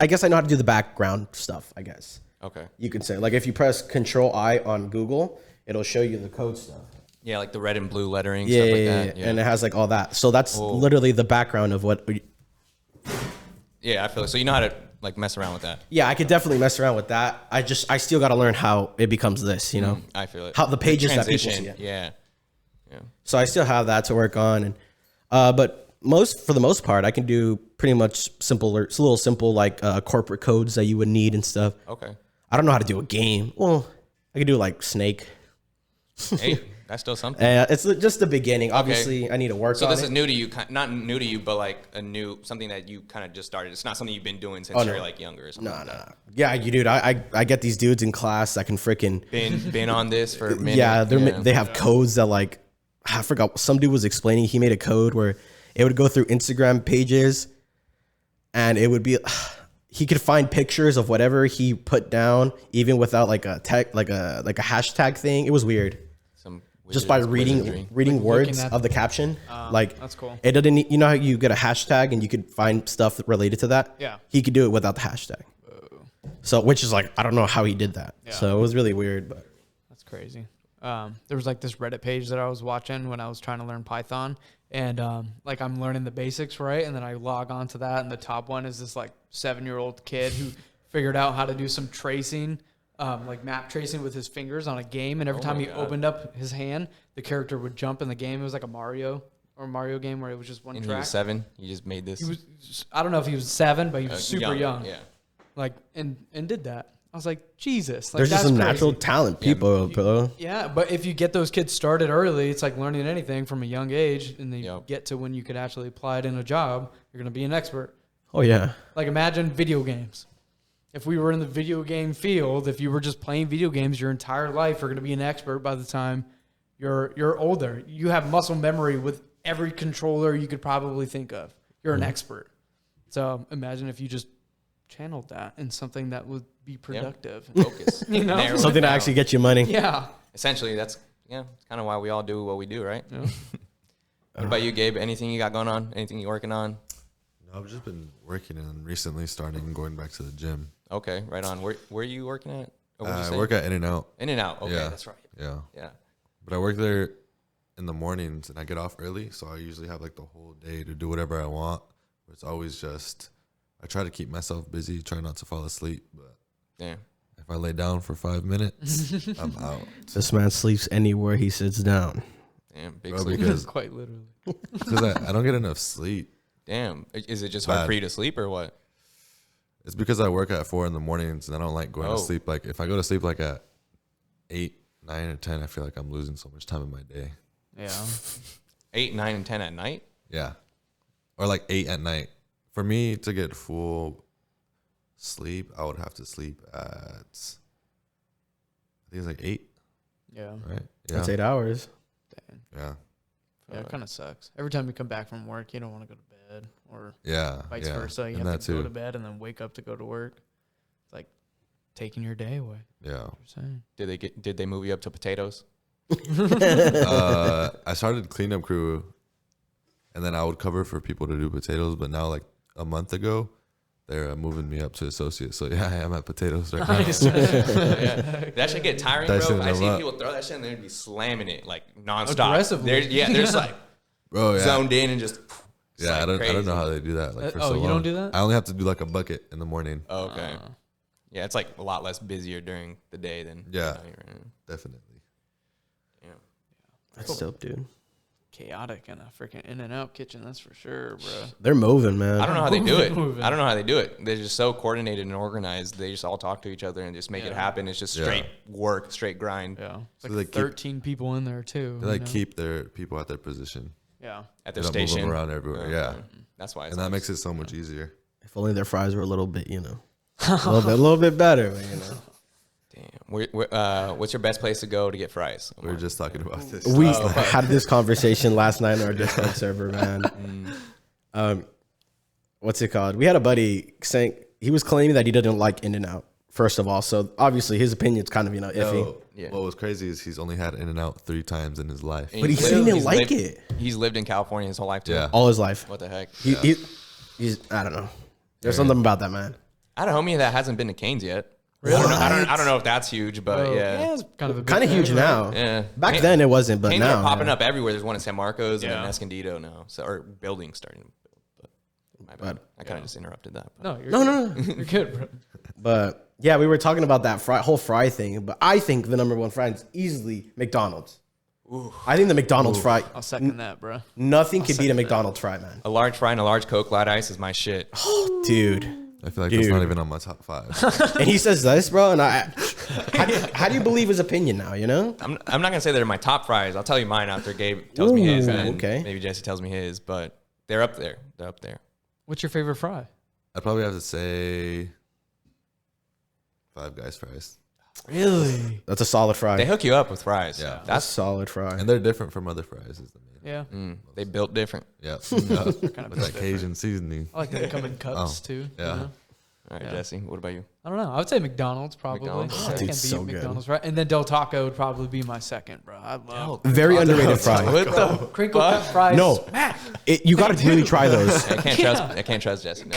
I guess I know how to do the background stuff, I guess. Okay. You can say, like, if you press Control-I on Google, it'll show you the code stuff. Yeah, like the red and blue lettering, stuff like that. Yeah, and it has like all that. So that's literally the background of what. Yeah, I feel it. So you know how to like mess around with that. Yeah, I could definitely mess around with that. I still got to learn how it becomes this, I feel it. How the pages that people see. Yeah. So I still have that to work on, and but for the most part, I can do pretty much it's a little simple like corporate codes that you would need and stuff. Okay. I don't know how to do a game. Well, I can do like Snake. Hey, that's still something. It's just the beginning. Obviously, I need to work on it. So this is new to you, not new to you, but like something that you kind of just started. It's not something you've been doing since you're like younger or something. No. Yeah, dude. I get these dudes in class that can freaking been on this for a minute. Yeah, they have codes that like I forgot. Some dude was explaining. He made a code where it would go through Instagram pages, and it would be he could find pictures of whatever he put down, even without like a tech, like a hashtag thing. It was weird. Just by reading words of the caption, like that's cool. It doesn't. You know how you get a hashtag and you could find stuff related to that. Yeah, he could do it without the hashtag. So, which is like I don't know how he did that. Yeah. So it was really weird, but that's crazy. There was like this Reddit page that I was watching when I was trying to learn Python, and like I'm learning the basics, right? And then I log on to that, and the top one is this like 7-year-old kid who figured out how to do some tracing. Like map tracing with his fingers on a game, and every time he opened up his hand, the character would jump in the game. It was like a Mario game where it was just one track. He was 7. He just made this. I don't know if he was 7, but he was super young. Yeah. Like and did that. I was like, Jesus. Like, there's just some crazy. Natural talent, people, bro. Yeah, but if you get those kids started early, it's like learning anything from a young age, and they get to when you could actually apply it in a job, you're gonna be an expert. Oh yeah. Like imagine video games. If we were in the video game field, if you were just playing video games your entire life, you're going to be an expert by the time you're older. You have muscle memory with every controller you could probably think of. You're an expert. So imagine if you just channeled that in something that would be productive. Focus. Something to actually get you money. Yeah. Essentially, that's kind of why we all do what we do, right? Yeah. What about you, Gabe? Anything you got going on? Anything you working on? No, I've just been working and recently starting going back to the gym. Okay, right on. Where are you working at? I work at In-N-Out. In-N-Out. Okay, yeah. That's right. Yeah. Yeah. But I work there in the mornings and I get off early, so I usually have like the whole day to do whatever I want. It's always just I try to keep myself busy, try not to fall asleep. But if I lay down for 5 minutes, I'm out. This man sleeps anywhere he sits down. Damn, big sleep. Because quite literally. Because I don't get enough sleep. Damn. Is it just hard for you to sleep or what? It's because I work at 4 in the mornings and I don't like going to sleep. Like if I go to sleep like at 8, 9, or 10, I feel like I'm losing so much time in my day. Yeah. 8, 9, and 10 at night? Yeah. Or like 8 at night. For me to get full sleep, I would have to sleep at, I think it's like 8. Yeah. Right? Yeah. That's 8 hours. Dang. Yeah. Yeah, it kind of sucks. Every time you come back from work, you don't want to go to bed or vice yeah. versa. You have to go to bed and then wake up to go to work. It's like taking your day away. Yeah. Did they move you up to potatoes? I started cleanup crew and then I would cover for people to do potatoes, but now like a month ago they're moving me up to associate. So yeah, I am at potatoes right now. That should get tiring, bro. I see people throw that shit and they'd be slamming it like nonstop. Aggressively. They're just like zoned in and just. Yeah, like I don't know how they do that. Like for so long. You don't do that? I only have to do like a bucket in the morning. Oh, okay. Yeah, it's like a lot less busier during the day than. Definitely. Yeah. That's dope, dude. Chaotic in a freaking In-N-Out kitchen, that's for sure, bro. They're moving, man. I don't know how they do it. I don't know how they do it. They're just so coordinated and organized. They just all talk to each other and just make it happen. It's just straight work, straight grind. Yeah. It's So like 13 people in there, too. They keep their people at their position. Yeah. At their They don't station. move them around everywhere. Yeah. That's why. And that makes it so much easier. If only their fries were a little bit, a little bit better, Damn. What's your best place to go to get fries? We were just talking about this. We had this conversation last night on our Discord server, man. What's it called? We had a buddy saying he was claiming that he didn't like In-N-Out. First of all, so obviously his opinion's kind of iffy. What was crazy is he's only had In-N-Out 3 times in his life. But he said he didn't like it. He's lived in California his whole life too. Yeah. All his life. What the heck? He's I don't know. There's something about that, man. I had a homie that hasn't been to Cane's yet. Really? I don't know if that's huge, but yeah. It's kind of Huge now. Yeah. Back then it wasn't, but Cane's now are popping up everywhere. There's one in San Marcos and in Escondido now. So or buildings starting to build. But my bad. I kind of just interrupted that. But. No. You're good, bro. But yeah, we were talking about that whole fry thing, but I think the number one fry is easily McDonald's. Ooh. I think the McDonald's fry. I'll second that, bro. Nothing can beat a McDonald's fry, man. A large fry and a large Coke light ice is my shit. Dude. I feel like that's not even on my top 5. And he says this, bro, and how do you believe his opinion now, I'm not going to say they're my top fries. I'll tell you mine after Gabe tells me his. And okay. Maybe Jesse tells me his, but they're up there. What's your favorite fry? I'd probably have to say Five Guys fries. Really? That's a solid fry. They hook you up with fries. Yeah. That's a solid fry. And they're different from other fries. Is the main. Yeah. They built different. Yeah. With that Cajun seasoning. I like that they come in cups, too. Yeah. All right, Jesse, what about you? I don't know. I would say McDonald's probably. McDonald's. I can't so beat good. McDonald's, right? And then Del Taco would probably be my second, bro. I love Very underrated fry. What the? crinkle cut fries. No, you got to really try those. I can't trust Jesse. No.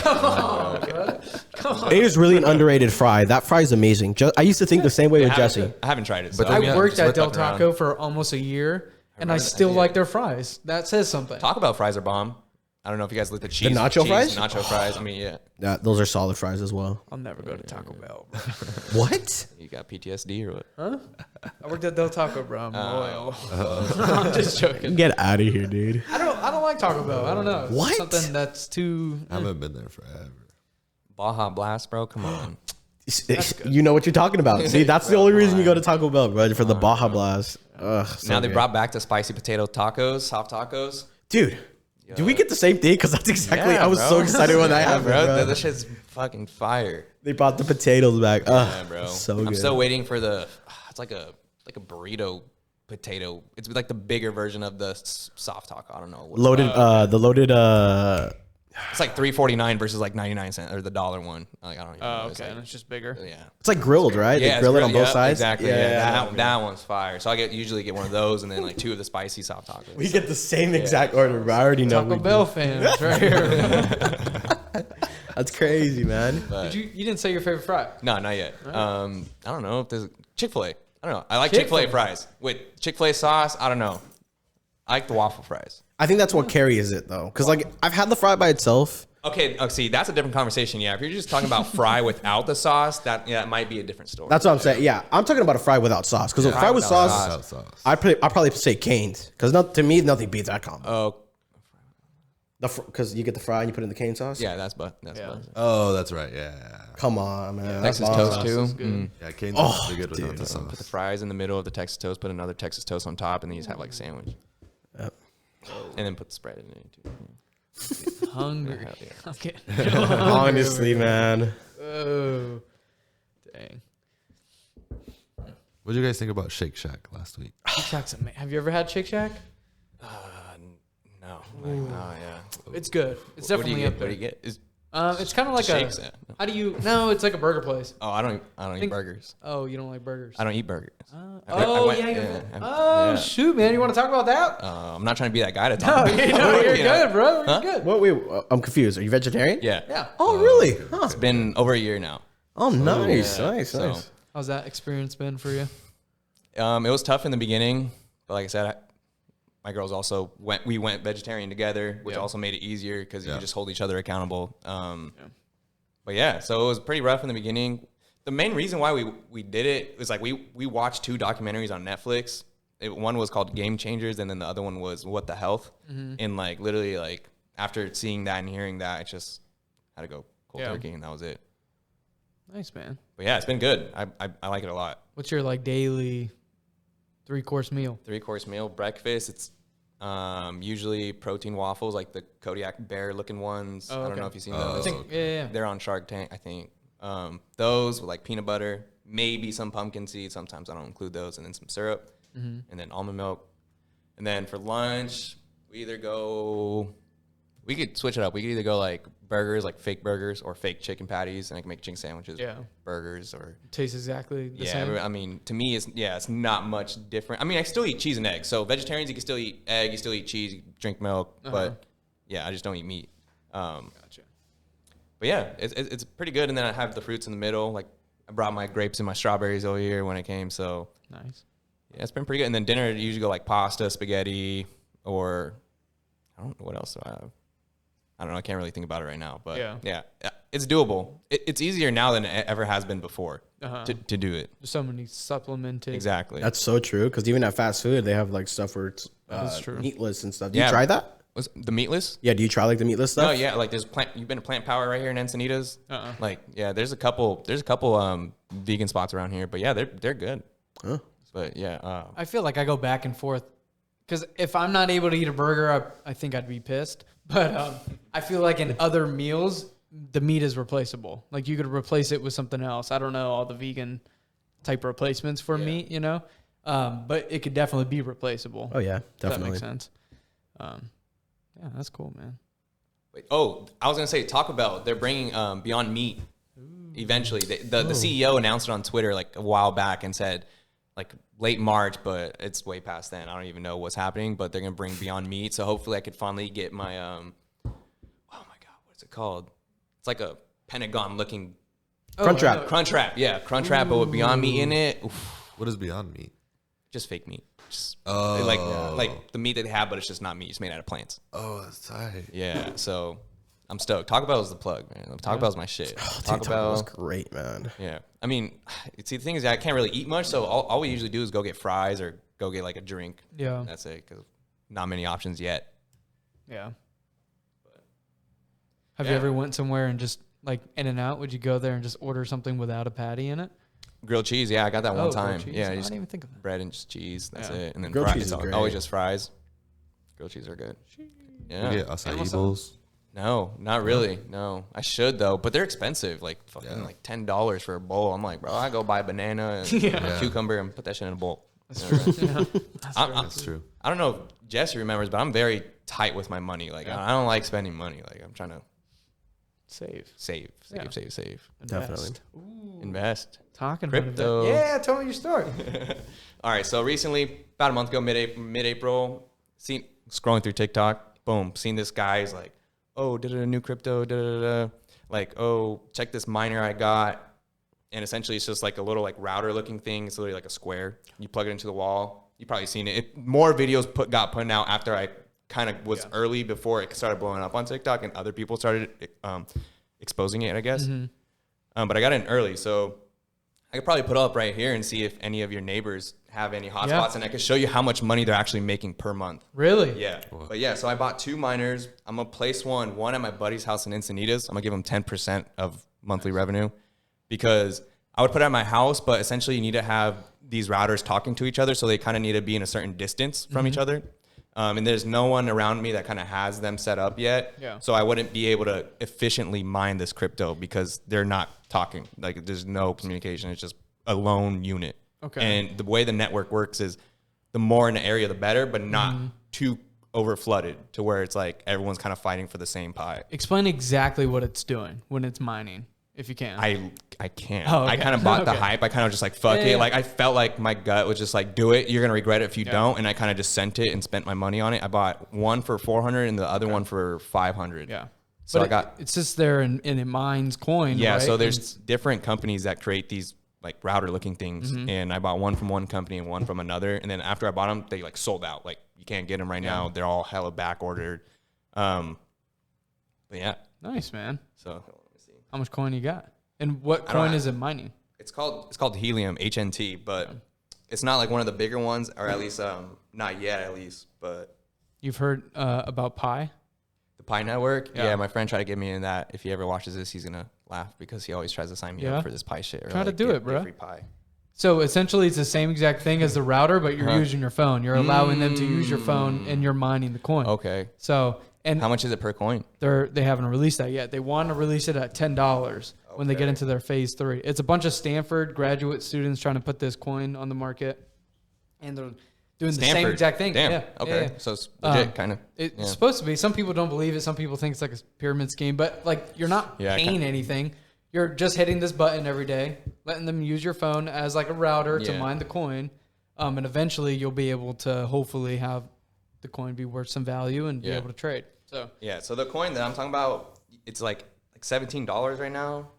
Come on. It is really an underrated fry. That fry is amazing. I used to think the same way with Jesse. I haven't tried it. But So. I worked at Del fucking around. Taco for almost a year, and I still like their fries. That says something. Taco Bell fries are bomb. I don't know if you guys like the cheese. nacho fries? Nacho fries. I mean, yeah. Those are solid fries as well. I'll never go to Taco Bell, bro. What? You got PTSD or what? Huh? I worked at Del Taco, bro. I'm loyal. I'm just joking. Get out of here, dude. I don't like Taco Bell. I don't know. It's What? Something that's too. I haven't been there forever. Baja Blast, bro. Come on. You know what you're talking about. See, that's the only reason you go to Taco Bell, bro, for the Baja Blast. Ugh, Now they brought back the spicy potato tacos, soft tacos. Dude, do we get the same thing? Because that's exactly. I was so excited when that happened, bro. This shit's fucking fire. They brought the potatoes back. Yeah, bro. So good. I'm still waiting for the. It's like a burrito potato. It's like the bigger version of the soft taco. I don't know. The loaded. It's like $3.49 versus like 99 cents or the $1 one. Like I don't even know. Okay, and it's just bigger. Yeah. It's like grilled, right? Yeah, They grill it on both yeah, sides. Exactly. Yeah, that one's fire. So I usually get one of those and then like 2 of the spicy soft tacos. We get the same exact order, bro. I already know. Taco Bell fans right here. That's crazy, man. But, You didn't say your favorite fry. no, not yet. I don't know if there's Chick-fil-A. I don't know. I like Chick-fil-A fries with Chick-fil-A sauce. I don't know. I like the waffle fries. I think that's what carries it though, because like I've had the fry by itself. Okay, see, that's a different conversation. Yeah, if you're just talking about fry without the sauce, that might be a different story. That's what I'm saying. Yeah, I'm talking about a fry without sauce. Because a fry with sauce, Without sauce. I'd probably say Cane's. Because to me, nothing beats that combo. Oh, Because you get the fry and you put it in the cane sauce. yeah, that's butt. Oh, that's right. Yeah. Come on, man. Texas toast too. Yeah, Cane's is really good without the Put the sauce. fries in the middle of the Texas toast. Put another Texas toast on top, and then you just have like a sandwich. Yep. And then put the spread in it too. Hungry. Yeah. Okay. Honestly, man. Oh, dang. What did you guys think about Shake Shack last week? Shake Shack's amazing. Have you ever had Shake Shack? No. Yeah. It's good. It's What do you definitely get? up What there. do you get? It's kind of like Shakes that. How do you? No, it's like a burger place. Oh, I don't eat burgers. Oh, you don't like burgers? I don't eat burgers. Oh, shoot, man! You want to talk about that? I'm not trying to be that guy to No, talk about. you're You know? good, bro. Huh? You're good. Wait, I'm confused. Are you vegetarian? Yeah. Yeah. Oh, really? Huh. It's been over a year now. Oh, nice, Yeah, nice, so- nice. How's that experience been for you? It was tough in the beginning, but like I said, my girls also we went vegetarian together, which also made it easier because you could just hold each other accountable. But yeah, so it was pretty rough in the beginning. The main reason why we did it was like we watched 2 documentaries on Netflix. One was called Game Changers, and then the other one was What the Health. And like literally like after seeing that and hearing that, I just had to go cold turkey, and that was it. Nice, man. But yeah, it's been good. I like it a lot. What's your like daily 3-course meal? 3-course meal. Breakfast, it's usually protein waffles, like the Kodiak bear looking ones. I don't know if you've seen those. I think, They're on Shark Tank, I think. Those with like peanut butter, maybe some pumpkin seeds. Sometimes I don't include those, and then some syrup, and then almond milk. And then for lunch, we could switch it up. We could either go like burgers, like fake burgers, or fake chicken patties, and I can make chicken sandwiches. Burgers or tastes exactly the same. I mean, to me, it's not much different. I mean, I still eat cheese and eggs. So vegetarians, you can still eat egg, you still eat cheese, you drink milk, but yeah, I just don't eat meat. Gotcha. But yeah, it's pretty good. And then I have the fruits in the middle. Like I brought my grapes and my strawberries over here when it came. So nice. Yeah, it's been pretty good. And then dinner, you usually go like pasta, spaghetti, or I don't know what else do I have. I don't know. I can't really think about it right now, but yeah, it's doable. It's easier now than it ever has been before to do it. There's so many supplemented. Exactly. That's so true. Because even at fast food, they have like stuff where it's meatless and stuff. Do you try that? Was the meatless? Yeah. Do you try like the meatless stuff? No. Yeah. Like there's you've been to Plant Power right here in Encinitas. Like yeah, there's a couple vegan spots around here, but yeah, they're good. Huh. But yeah, I feel like I go back and forth because if I'm not able to eat a burger, I think I'd be pissed. But I feel like in other meals, the meat is replaceable. Like you could replace it with something else. I don't know all the vegan type replacements for meat, you know, but it could definitely be replaceable. Oh yeah, definitely. That makes sense. Yeah, that's cool, man. Wait, I was gonna say Taco Bell. They're bringing Beyond Meat eventually. The CEO announced it on Twitter like a while back and said like late March, but it's way past then. I don't even know what's happening, but they're gonna bring Beyond Meat. So hopefully I could finally get my oh my god, what's it called? It's like a Pentagon looking Crunchwrap. Crunchwrap, yeah, Crunchwrap, but with Beyond Meat in it. Oof. What is Beyond Meat? Just fake meat. Just like the meat that they have, but it's just not meat. It's made out of plants. Oh, that's tight. Yeah, so I'm stoked. Taco Bell is the plug, man. Taco Bell's my shit. Taco Bell is great, man. Yeah, I mean, see, the thing is, I can't really eat much, so all we usually do is go get fries or go get like a drink. Yeah, that's it. Because not many options yet. Yeah. Have you ever went somewhere and just like In-N-Out? Would you go there and just order something without a patty in it? Grilled cheese, yeah, I got that one time. Yeah, I didn't even think of that. Bread and just cheese, that's it. And then grilled cheese is it's great. always just fries. Grilled cheese are good. Yeah. You get acai bowls? No, not really. No, I should though, but they're expensive. Like fucking like $10 for a bowl. I'm like, bro, I go buy a banana and a cucumber and put that shit in a bowl. That's true. That's true. I don't know if Jesse remembers, but I'm very tight with my money. Like I don't like spending money. Like I'm trying to save. Definitely. Invest. Talking Crypto. About it. Yeah, tell me your story. All right. So recently, about a month ago, mid-April, scrolling through TikTok, boom, seen this guy's like, oh, did a new crypto, like, oh, check this miner I got. And essentially it's just like a little like router looking thing. It's literally like a square. You plug it into the wall. You've probably seen it. More videos got put out after I kind of was early before it started blowing up on TikTok and other people started exposing it, I guess. But I got in early, so I could probably put up right here and see if any of your neighbors have any hotspots, and I could show you how much money they're actually making per month. Really? Yeah. Cool. But yeah, so I bought 2 miners. I'm gonna place one at my buddy's house in Encinitas. I'm gonna give him 10% of monthly revenue because I would put it at my house, but essentially you need to have these routers talking to each other, so they kind of need to be in a certain distance from each other. And there's no one around me that kind of has them set up yet. Yeah. So I wouldn't be able to efficiently mine this crypto because they're not talking. Like there's no communication. It's just a lone unit. Okay. And the way the network works is the more in the area, the better, but not too over flooded to where it's like everyone's kind of fighting for the same pie. Explain exactly what it's doing when it's mining, if you can. I can't. Oh, okay. I kind of bought the hype. I kind of just like, fuck it. Like I felt like my gut was just like, do it. You're going to regret it if you don't. And I kind of just sent it and spent my money on it. I bought one for 400 and the other one for 500. Yeah. So but it's just there and it mines coin. Yeah. Right? So there's different companies that create these like router looking things. And I bought one from one company and one from another. And then after I bought them, they like sold out like you can't get them right now. They're all hella back ordered. But yeah. Nice, man. So let me see. How much coin you got? And what coin is it mining? It's called Helium, HNT, but it's not like one of the bigger ones, or at least not yet, at least. But you've heard about Pi? The Pi Network? Yeah, my friend tried to get me in that. If he ever watches this, he's gonna laugh because he always tries to sign me up for this Pi shit. Or Try to do it, bro. Free Pi. So essentially, it's the same exact thing as the router, but you're using your phone. You're allowing them to use your phone, and you're mining the coin. Okay. So, and how much is it per coin? They haven't released that yet. They want to release it at $10 when they get into their phase 3. It's a bunch of Stanford graduate students trying to put this coin on the market, and they're doing the same exact thing. Damn. Yeah. Okay. Yeah. So it's legit, kind of. It's supposed to be. Some people don't believe it. Some people think it's like a pyramid scheme, but like you're not paying anything. You're just hitting this button every day, letting them use your phone as like a router to mine the coin. And eventually you'll be able to hopefully have the coin be worth some value and be able to trade. So the coin that I'm talking about, it's like $17 right now.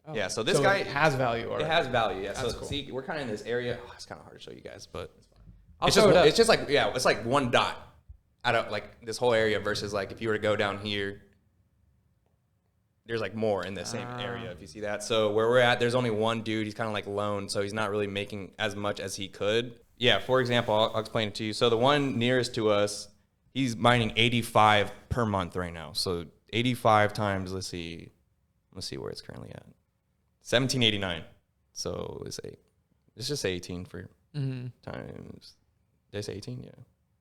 Oh. Yeah, so this guy it has value already. It has value, yeah. That's so cool. See, we're kind of in this area. Oh, it's kind of hard to show you guys, but it's just like it's like one dot out of like this whole area versus like if you were to go down here, there's like more in the same area, if you see that. So where we're at, there's only one dude. He's kind of like lone, so he's not really making as much as he could. Yeah, for example, I'll explain it to you. So the one nearest to us, he's mining 85 per month right now. So 85 times, let's see where it's currently at. 1789. So let's just say 18 for times. Did I say 18? Yeah.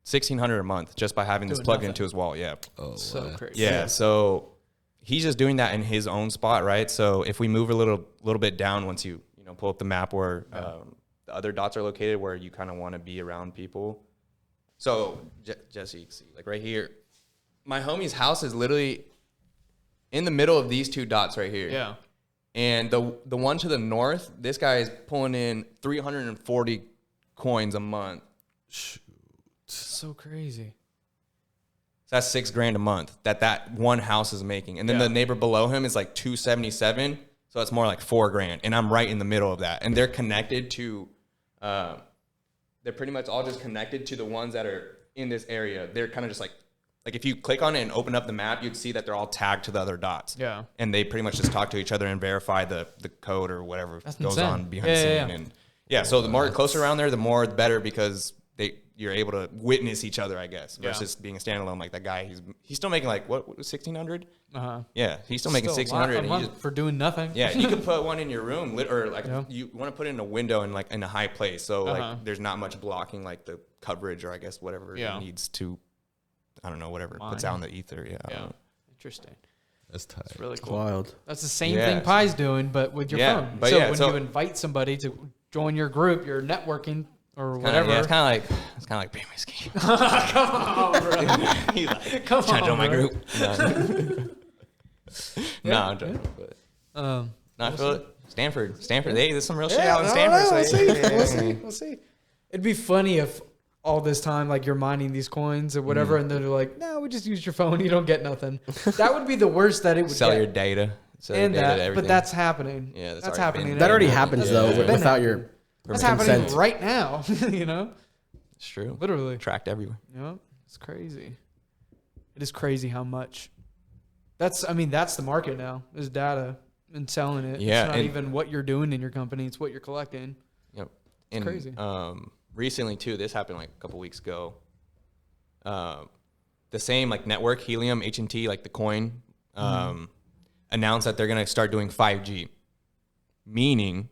1,600 a month just by having this plugged into his wall. Yeah. Oh, so crazy. Yeah. So he's just doing that in his own spot, right? So if we move a little bit down, once you pull up the map where the other dots are located, where you kind of want to be around people. So just so you can see, like right here, my homie's house is literally in the middle of these two dots right here. Yeah. And the one to the north, this guy is pulling in 340 coins a month. Shoot. So crazy. So that's $6,000 a month that one house is making. And then the neighbor below him is like 277. So it's more like $4,000. And I'm right in the middle of that. And they're connected to, they're pretty much all just connected to the ones that are in this area. They're kind of just like if you click on it and open up the map, you'd see that they're all tagged to the other dots. Yeah. And they pretty much just talk to each other and verify the code or whatever goes on behind the scene. And so the more closer around there, the better, because you're able to witness each other, I guess, versus being a standalone like that guy. He's still making like what 1,600? Yeah, he's still making 1,600 for doing nothing. Yeah, you could put one in your room, or like you want to put it in a window and like in a high place, so like there's not much blocking like the coverage, or I guess whatever it needs to. I don't know, whatever it puts out in the ether. Yeah. Interesting. That's tight. It's really cool. Wild. That's the same thing Pi's doing, but with your phone. But when you invite somebody to join your group, you're networking or whatever. It's kind of like being whiskey. Come on, bro. He's like, come on, join my group. No, I'm joking. But I feel it. Stanford. Hey, there's some real shit out in Stanford. We'll see. It'd be funny if all this time, like, you're mining these coins or whatever, and they're like, no, we just use your phone. You don't get nothing. That would be the worst that it would sell your data. But that's happening. Yeah, that's happening. That already happens, though, without your That's happening right now, It's true. Literally. Tracked everywhere. Yeah, it's crazy. It is crazy how much. That's the market now, is data and selling it. Yeah, it's not even what you're doing in your company. It's what you're collecting. Yep. It's crazy. Recently, too, this happened like a couple weeks ago. The same like network, Helium, HNT, like the coin, announced that they're going to start doing 5G. Meaning,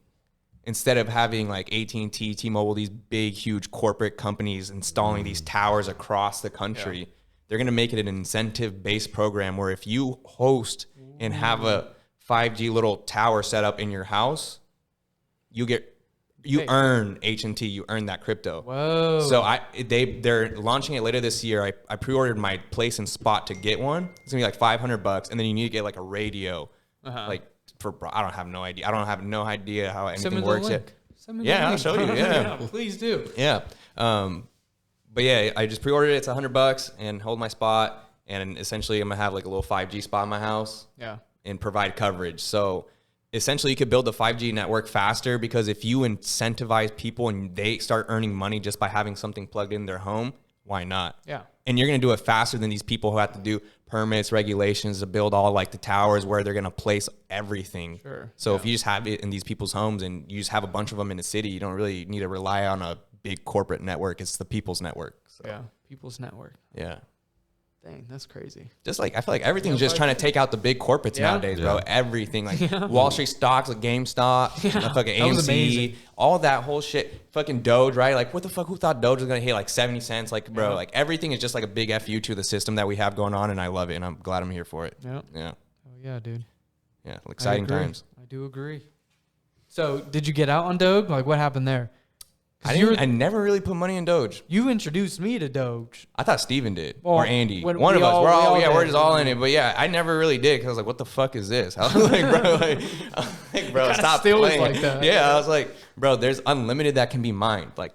instead of having like AT&T, T-Mobile, these big, huge corporate companies installing these towers across the country, they're going to make it an incentive-based program where if you host and have a 5G little tower set up in your house, you earn HNT, you earn that crypto. Whoa. So they're launching it later this year. I pre-ordered my place and spot to get one. It's gonna be like $500, and then you need to get like a radio, I don't have no idea. I don't have no idea how anything works yet. Yeah, I'll show you. Yeah, please do. Yeah. But yeah, I just pre-ordered it. It's $100 and hold my spot. And essentially, I'm gonna have like a little 5G spot in my house. Yeah. And provide coverage. So essentially, you could build the 5G network faster, because if you incentivize people and they start earning money just by having something plugged in their home, why not? Yeah. And you're going to do it faster than these people who have to do permits, regulations to build all like the towers where they're going to place everything. Sure. So if you just have it in these people's homes and you just have a bunch of them in the city, you don't really need to rely on a big corporate network. It's the people's network. So. Yeah. People's network. Yeah. Dang, that's crazy. Just like I feel like everything's just trying to take out the big corporates nowadays, bro. Everything like Wall Street stocks, like GameStop, fucking AMC, all that whole shit. Fucking Doge, right? Like what the fuck? Who thought Doge was gonna hit like 70 cents? Like, bro, like everything is just like a big FU to the system that we have going on, and I love it, and I'm glad I'm here for it. Yeah. Yeah. Oh yeah, dude. Yeah. Exciting times. I do agree. So did you get out on Doge? Like what happened there? I never really put money in Doge. You introduced me to Doge. I thought Steven did. Well, or Andy. when One we of us. all- we all We're did. just all in it. But yeah, I never really did because I was like, what the fuck is this? I was like, bro, stop still was playing. like that. Yeah, I was like, bro, there's unlimited that can be mined. Like,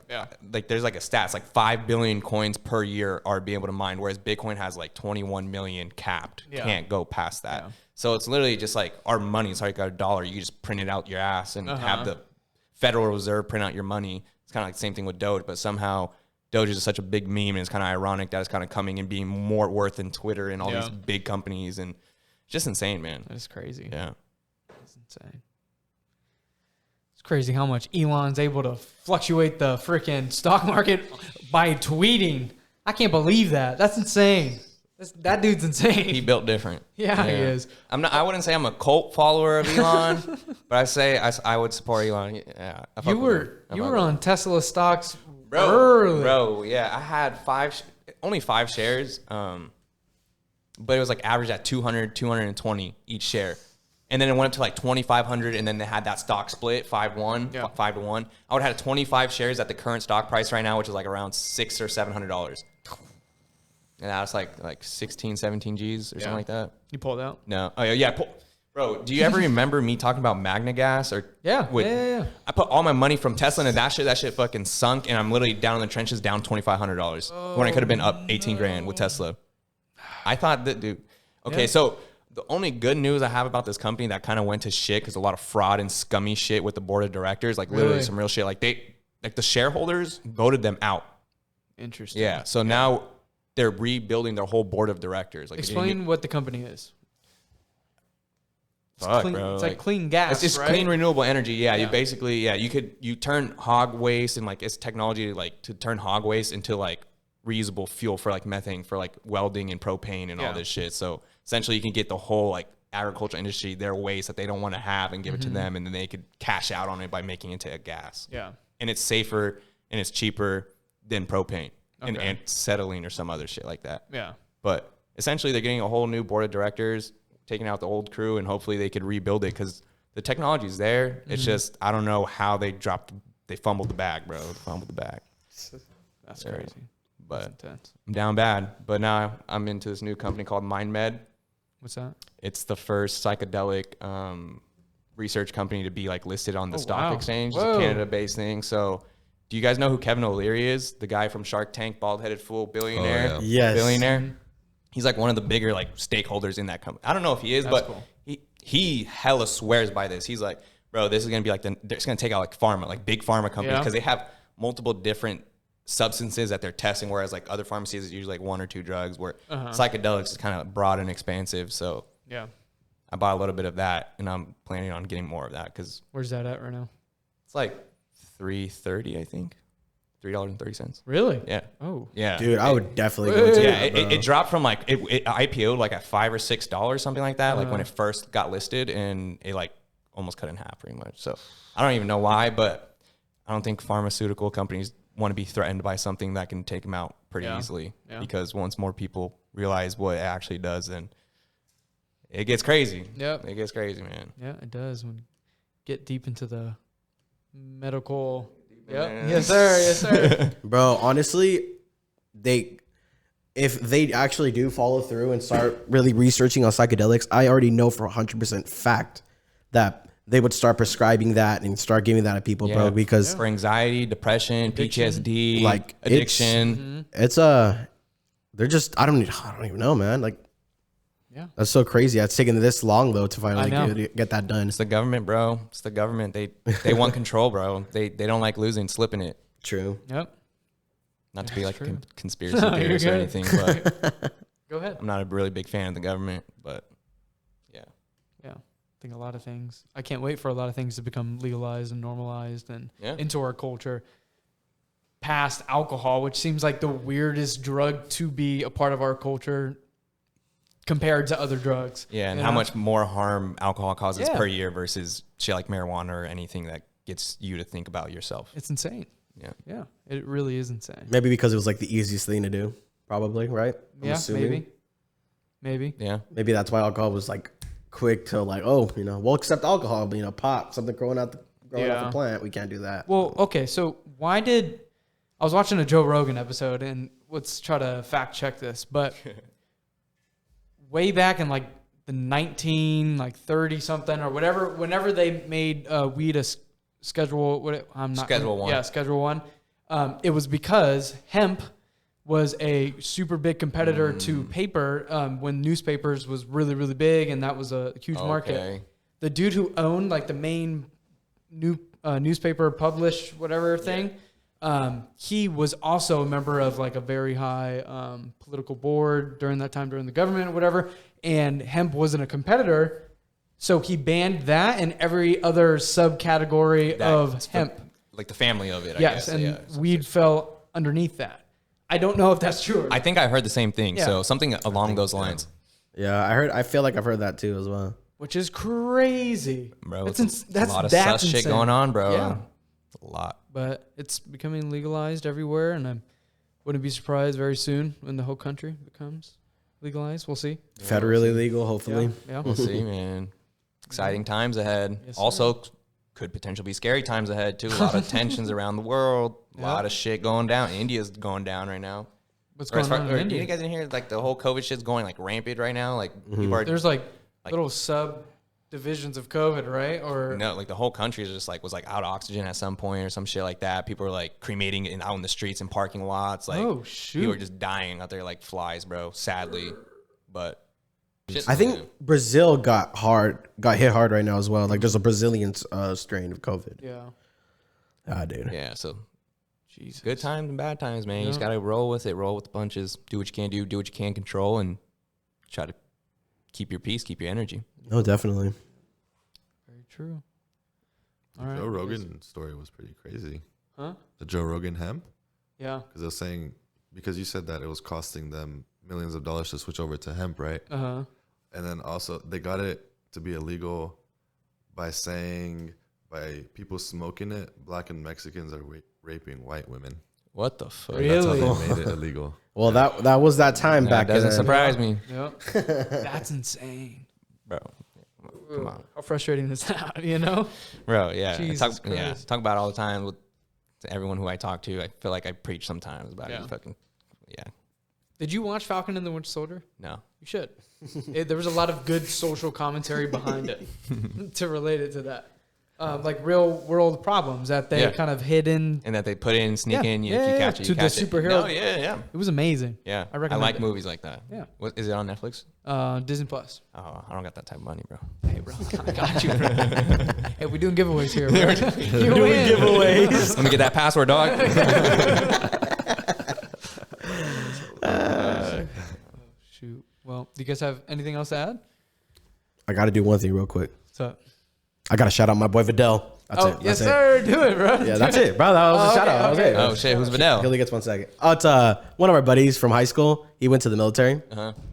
like there's like a stats, like 5 billion coins per year are being able to mine, whereas Bitcoin has like 21 million capped. Yeah. Can't go past that. Yeah. So it's literally just like our money. It's like $1. You just print it out your ass and have the Federal Reserve print out your money. It's kind of like the same thing with Doge, but somehow Doge is such a big meme, and it's kind of ironic that it's kind of coming and being more worth than Twitter and all these big companies, and it's just insane, man. That's crazy. Yeah. That's insane. It's crazy how much Elon's able to fluctuate the freaking stock market by tweeting. I can't believe that. That's insane. That dude's insane. He built different. Yeah, he is. I wouldn't say I'm a cult follower of Elon, but I would support Elon. Yeah. You were on Tesla stocks Bro, early. yeah. I had only 5 shares, but it was like average at 200, 220 each share. And then it went up to like 2,500, and then they had that stock split, 5-1, 5 to 1. I would have had 25 shares at the current stock price right now, which is like around $600 or $700. And that's like 16, 17 G's or something like that. You pulled out? No. Oh, yeah. Bro, do you ever remember me talking about Magna Gas? Yeah. I put all my money from Tesla into that shit. That shit fucking sunk, and I'm literally down in the trenches, down $2,500 when I could have been up 18 grand with Tesla. I thought that, dude. Okay, so the only good news I have about this company that kind of went to shit because a lot of fraud and scummy shit with the board of directors, like literally some real shit. Like the shareholders voted them out. Interesting. Yeah. So now they're rebuilding their whole board of directors. Like, explain what the company is. Fuck, clean, bro. It's like clean gas. It's just right? clean renewable energy. Yeah, you basically you turn hog waste and like it's technology to turn hog waste into like reusable fuel for like methane for like welding and propane and all this shit. So essentially you can get the whole like agricultural industry their waste that they don't want to have and give it to them, and then they could cash out on it by making it into a gas. Yeah. And it's safer and it's cheaper than propane and acetylene or some other shit like that. Yeah. But essentially they're getting a whole new board of directors, taking out the old crew, and hopefully they could rebuild it because the technology's there. It's just, I don't know how they fumbled the bag, bro. They fumbled the bag. That's crazy. But That's intense. I'm down bad. But now I'm into this new company called MindMed. What's that? It's the first psychedelic research company to be like listed on the stock exchange. It's a Canada-based thing. So do you guys know who Kevin O'Leary is? The guy from Shark Tank, bald-headed fool, billionaire. Oh, yeah. Yes. Billionaire. He's like one of the bigger like stakeholders in that company. I don't know if he is, but cool. he hella swears by this. He's like, bro, this is gonna be like it's gonna take out like pharma, like big pharma companies, because they have multiple different substances that they're testing, whereas like other pharmacies is usually like 1 or 2 drugs, where psychedelics is kind of broad and expansive. So Yeah. I bought a little bit of that, and I'm planning on getting more of that because Where's that at right now? it's like $3.30, I think. $3.30. Really? Yeah. Oh. Yeah. Dude, I would definitely go to Yeah, that, bro. it dropped from like it IPO'd like at $5 or $6, something like that. Like when it first got listed, and it like almost cut in half pretty much. So I don't even know why, but I don't think pharmaceutical companies want to be threatened by something that can take them out pretty easily. Yeah. Because once more people realize what it actually does, then it gets crazy. Yep. It gets crazy, man. Yeah, it does. When you get deep into the medical. Yep. Man. Yes, sir. Yes, sir. Bro, honestly, if they actually do follow through and start really researching on psychedelics, I already know for 100% fact that they would start prescribing that and start giving that to people, bro, because for anxiety, depression, PTSD, like addiction. it's they're just I don't even know, man. Like, Yeah. that's so crazy. It's taken this long though to I know. finally get that done. It's the government, bro. It's the government. They want control, bro. They don't like losing, slipping it. True. Yep. Not to be like a conspiracy theorist or anything, but go ahead. I'm not a really big fan of the government, but yeah. Yeah. I think a lot of things. I can't wait for a lot of things to become legalized and normalized and into our culture. Past alcohol, which seems like the weirdest drug to be a part of our culture compared to other drugs. Yeah, and how much more harm alcohol causes per year versus shit like marijuana or anything that gets you to think about yourself. It's insane. Yeah. Yeah, it really is insane. Maybe because it was like the easiest thing to do, probably, right? I'm assuming. Maybe. Yeah. Maybe that's why alcohol was like quick to like, oh, we'll accept alcohol, but pot, something growing off the plant, we can't do that. Well, okay, so I was watching a Joe Rogan episode, and let's try to fact check this, but way back in like the 30 something or whatever, whenever they made weed a Schedule 1. Yeah, Schedule 1. It was because hemp was a super big competitor to paper when newspapers was really, really big, and that was a huge market. The dude who owned like the main newspaper published whatever thing, he was also a member of like a very high political board during that time, during the government or whatever, and hemp wasn't a competitor. So he banned that and every other subcategory of hemp. Like the family of it, I guess. And weed fell underneath that. I don't know if that's true. I think I heard the same thing. Yeah. So something along those lines. Yeah, I feel like I've heard that too as well. Which is crazy. Bro, that's a lot of sus shit going on, bro. Yeah. A lot. But it's becoming legalized everywhere, and I wouldn't be surprised very soon when the whole country becomes legalized. We'll see. Yeah, federally legal, hopefully. Yeah. We'll see, man. Exciting times ahead. Yes, also, could potentially be scary times ahead, too. A lot of tensions around the world. A lot of shit going down. India's going down right now. What's going on in India? You guys in here? Like, the whole COVID shit's going, like, rampant right now. Like, people are... There's, like little subdivisions of COVID, right? Or no, like, the whole country is just, like, was, like, out of oxygen at some point or some shit like that. People are, like, cremating out in the streets and parking lots. Like, oh, shoot. People are just dying out there like flies, bro. Sadly. But... I think Brazil got hit hard right now as well. Like there's a Brazilian strain of COVID. Yeah. Dude. Yeah. So, Jesus. Good times and bad times, man. You just gotta roll with it. Roll with the punches. Do what you can do. Do what you can control, and try to keep your peace. Keep your energy. No, definitely. Very true. All right. Joe Rogan story was pretty crazy. Huh? The Joe Rogan hemp. Yeah. Because I was saying, because you said that it was costing them millions of dollars to switch over to hemp, right? Uh-huh. And then also they got it to be illegal by people smoking it, black and Mexicans are raping white women. What the fuck? Really? That's how they made it illegal. Well, that was that time back then. Doesn't surprise me. Yep. That's insane. Bro. Come on. How frustrating is that, Bro, yeah. Jesus Talk about it all the time with everyone who I talk to. I feel like I preach sometimes about it. Did you watch Falcon and the Winter Soldier? No. You should. There was a lot of good social commentary behind it to relate it to that. Like real world problems that they kind of hid in. And that they put in, sneak in, you catch it. To the superhero. No, yeah. It was amazing. Yeah. I recommend like movies like that. Yeah. Is it on Netflix? Disney Plus. Oh, I don't got that type of money, bro. Hey, bro. I got you, bro. Hey, we're doing giveaways here, bro. You're doing giveaways. Let me get that password, dog. Shoot. Well, do you guys have anything else to add? I got to do one thing real quick. What's up? I got to shout out my boy Vidal. That's it. Yes, sir. Do it, bro. Yeah, that's it, bro. That was a shout out. That was it. Oh, shit. Who's Vidal? He only gets 1 second. Oh, it's one of our buddies from high school. He went to the military,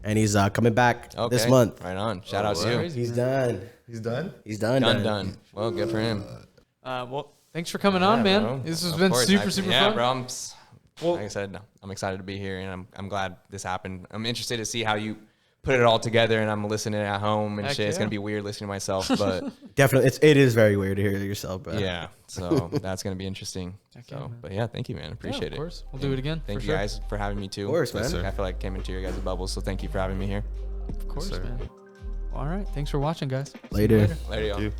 and he's coming back this month. Right on. Shout out to you. He's done. He's done? He's done. Done. Well, good for him. Well, thanks for coming on, man. Bro. This has been super fun. Yeah, bro. Like I said, I'm excited to be here, and I'm glad this happened. I'm interested to see how you put it all together, and I'm listening at home and shit. Yeah. It's gonna be weird listening to myself, but definitely, it is very weird to hear it yourself, bro. Yeah, so that's gonna be interesting. But yeah, thank you, man. Appreciate it. Of course, we'll do it again. Thank you guys for having me too. Of course, man. I feel like I came into your guys' bubble, so thank you for having me here. Of course, man. All right, thanks for watching, guys. Later, y'all.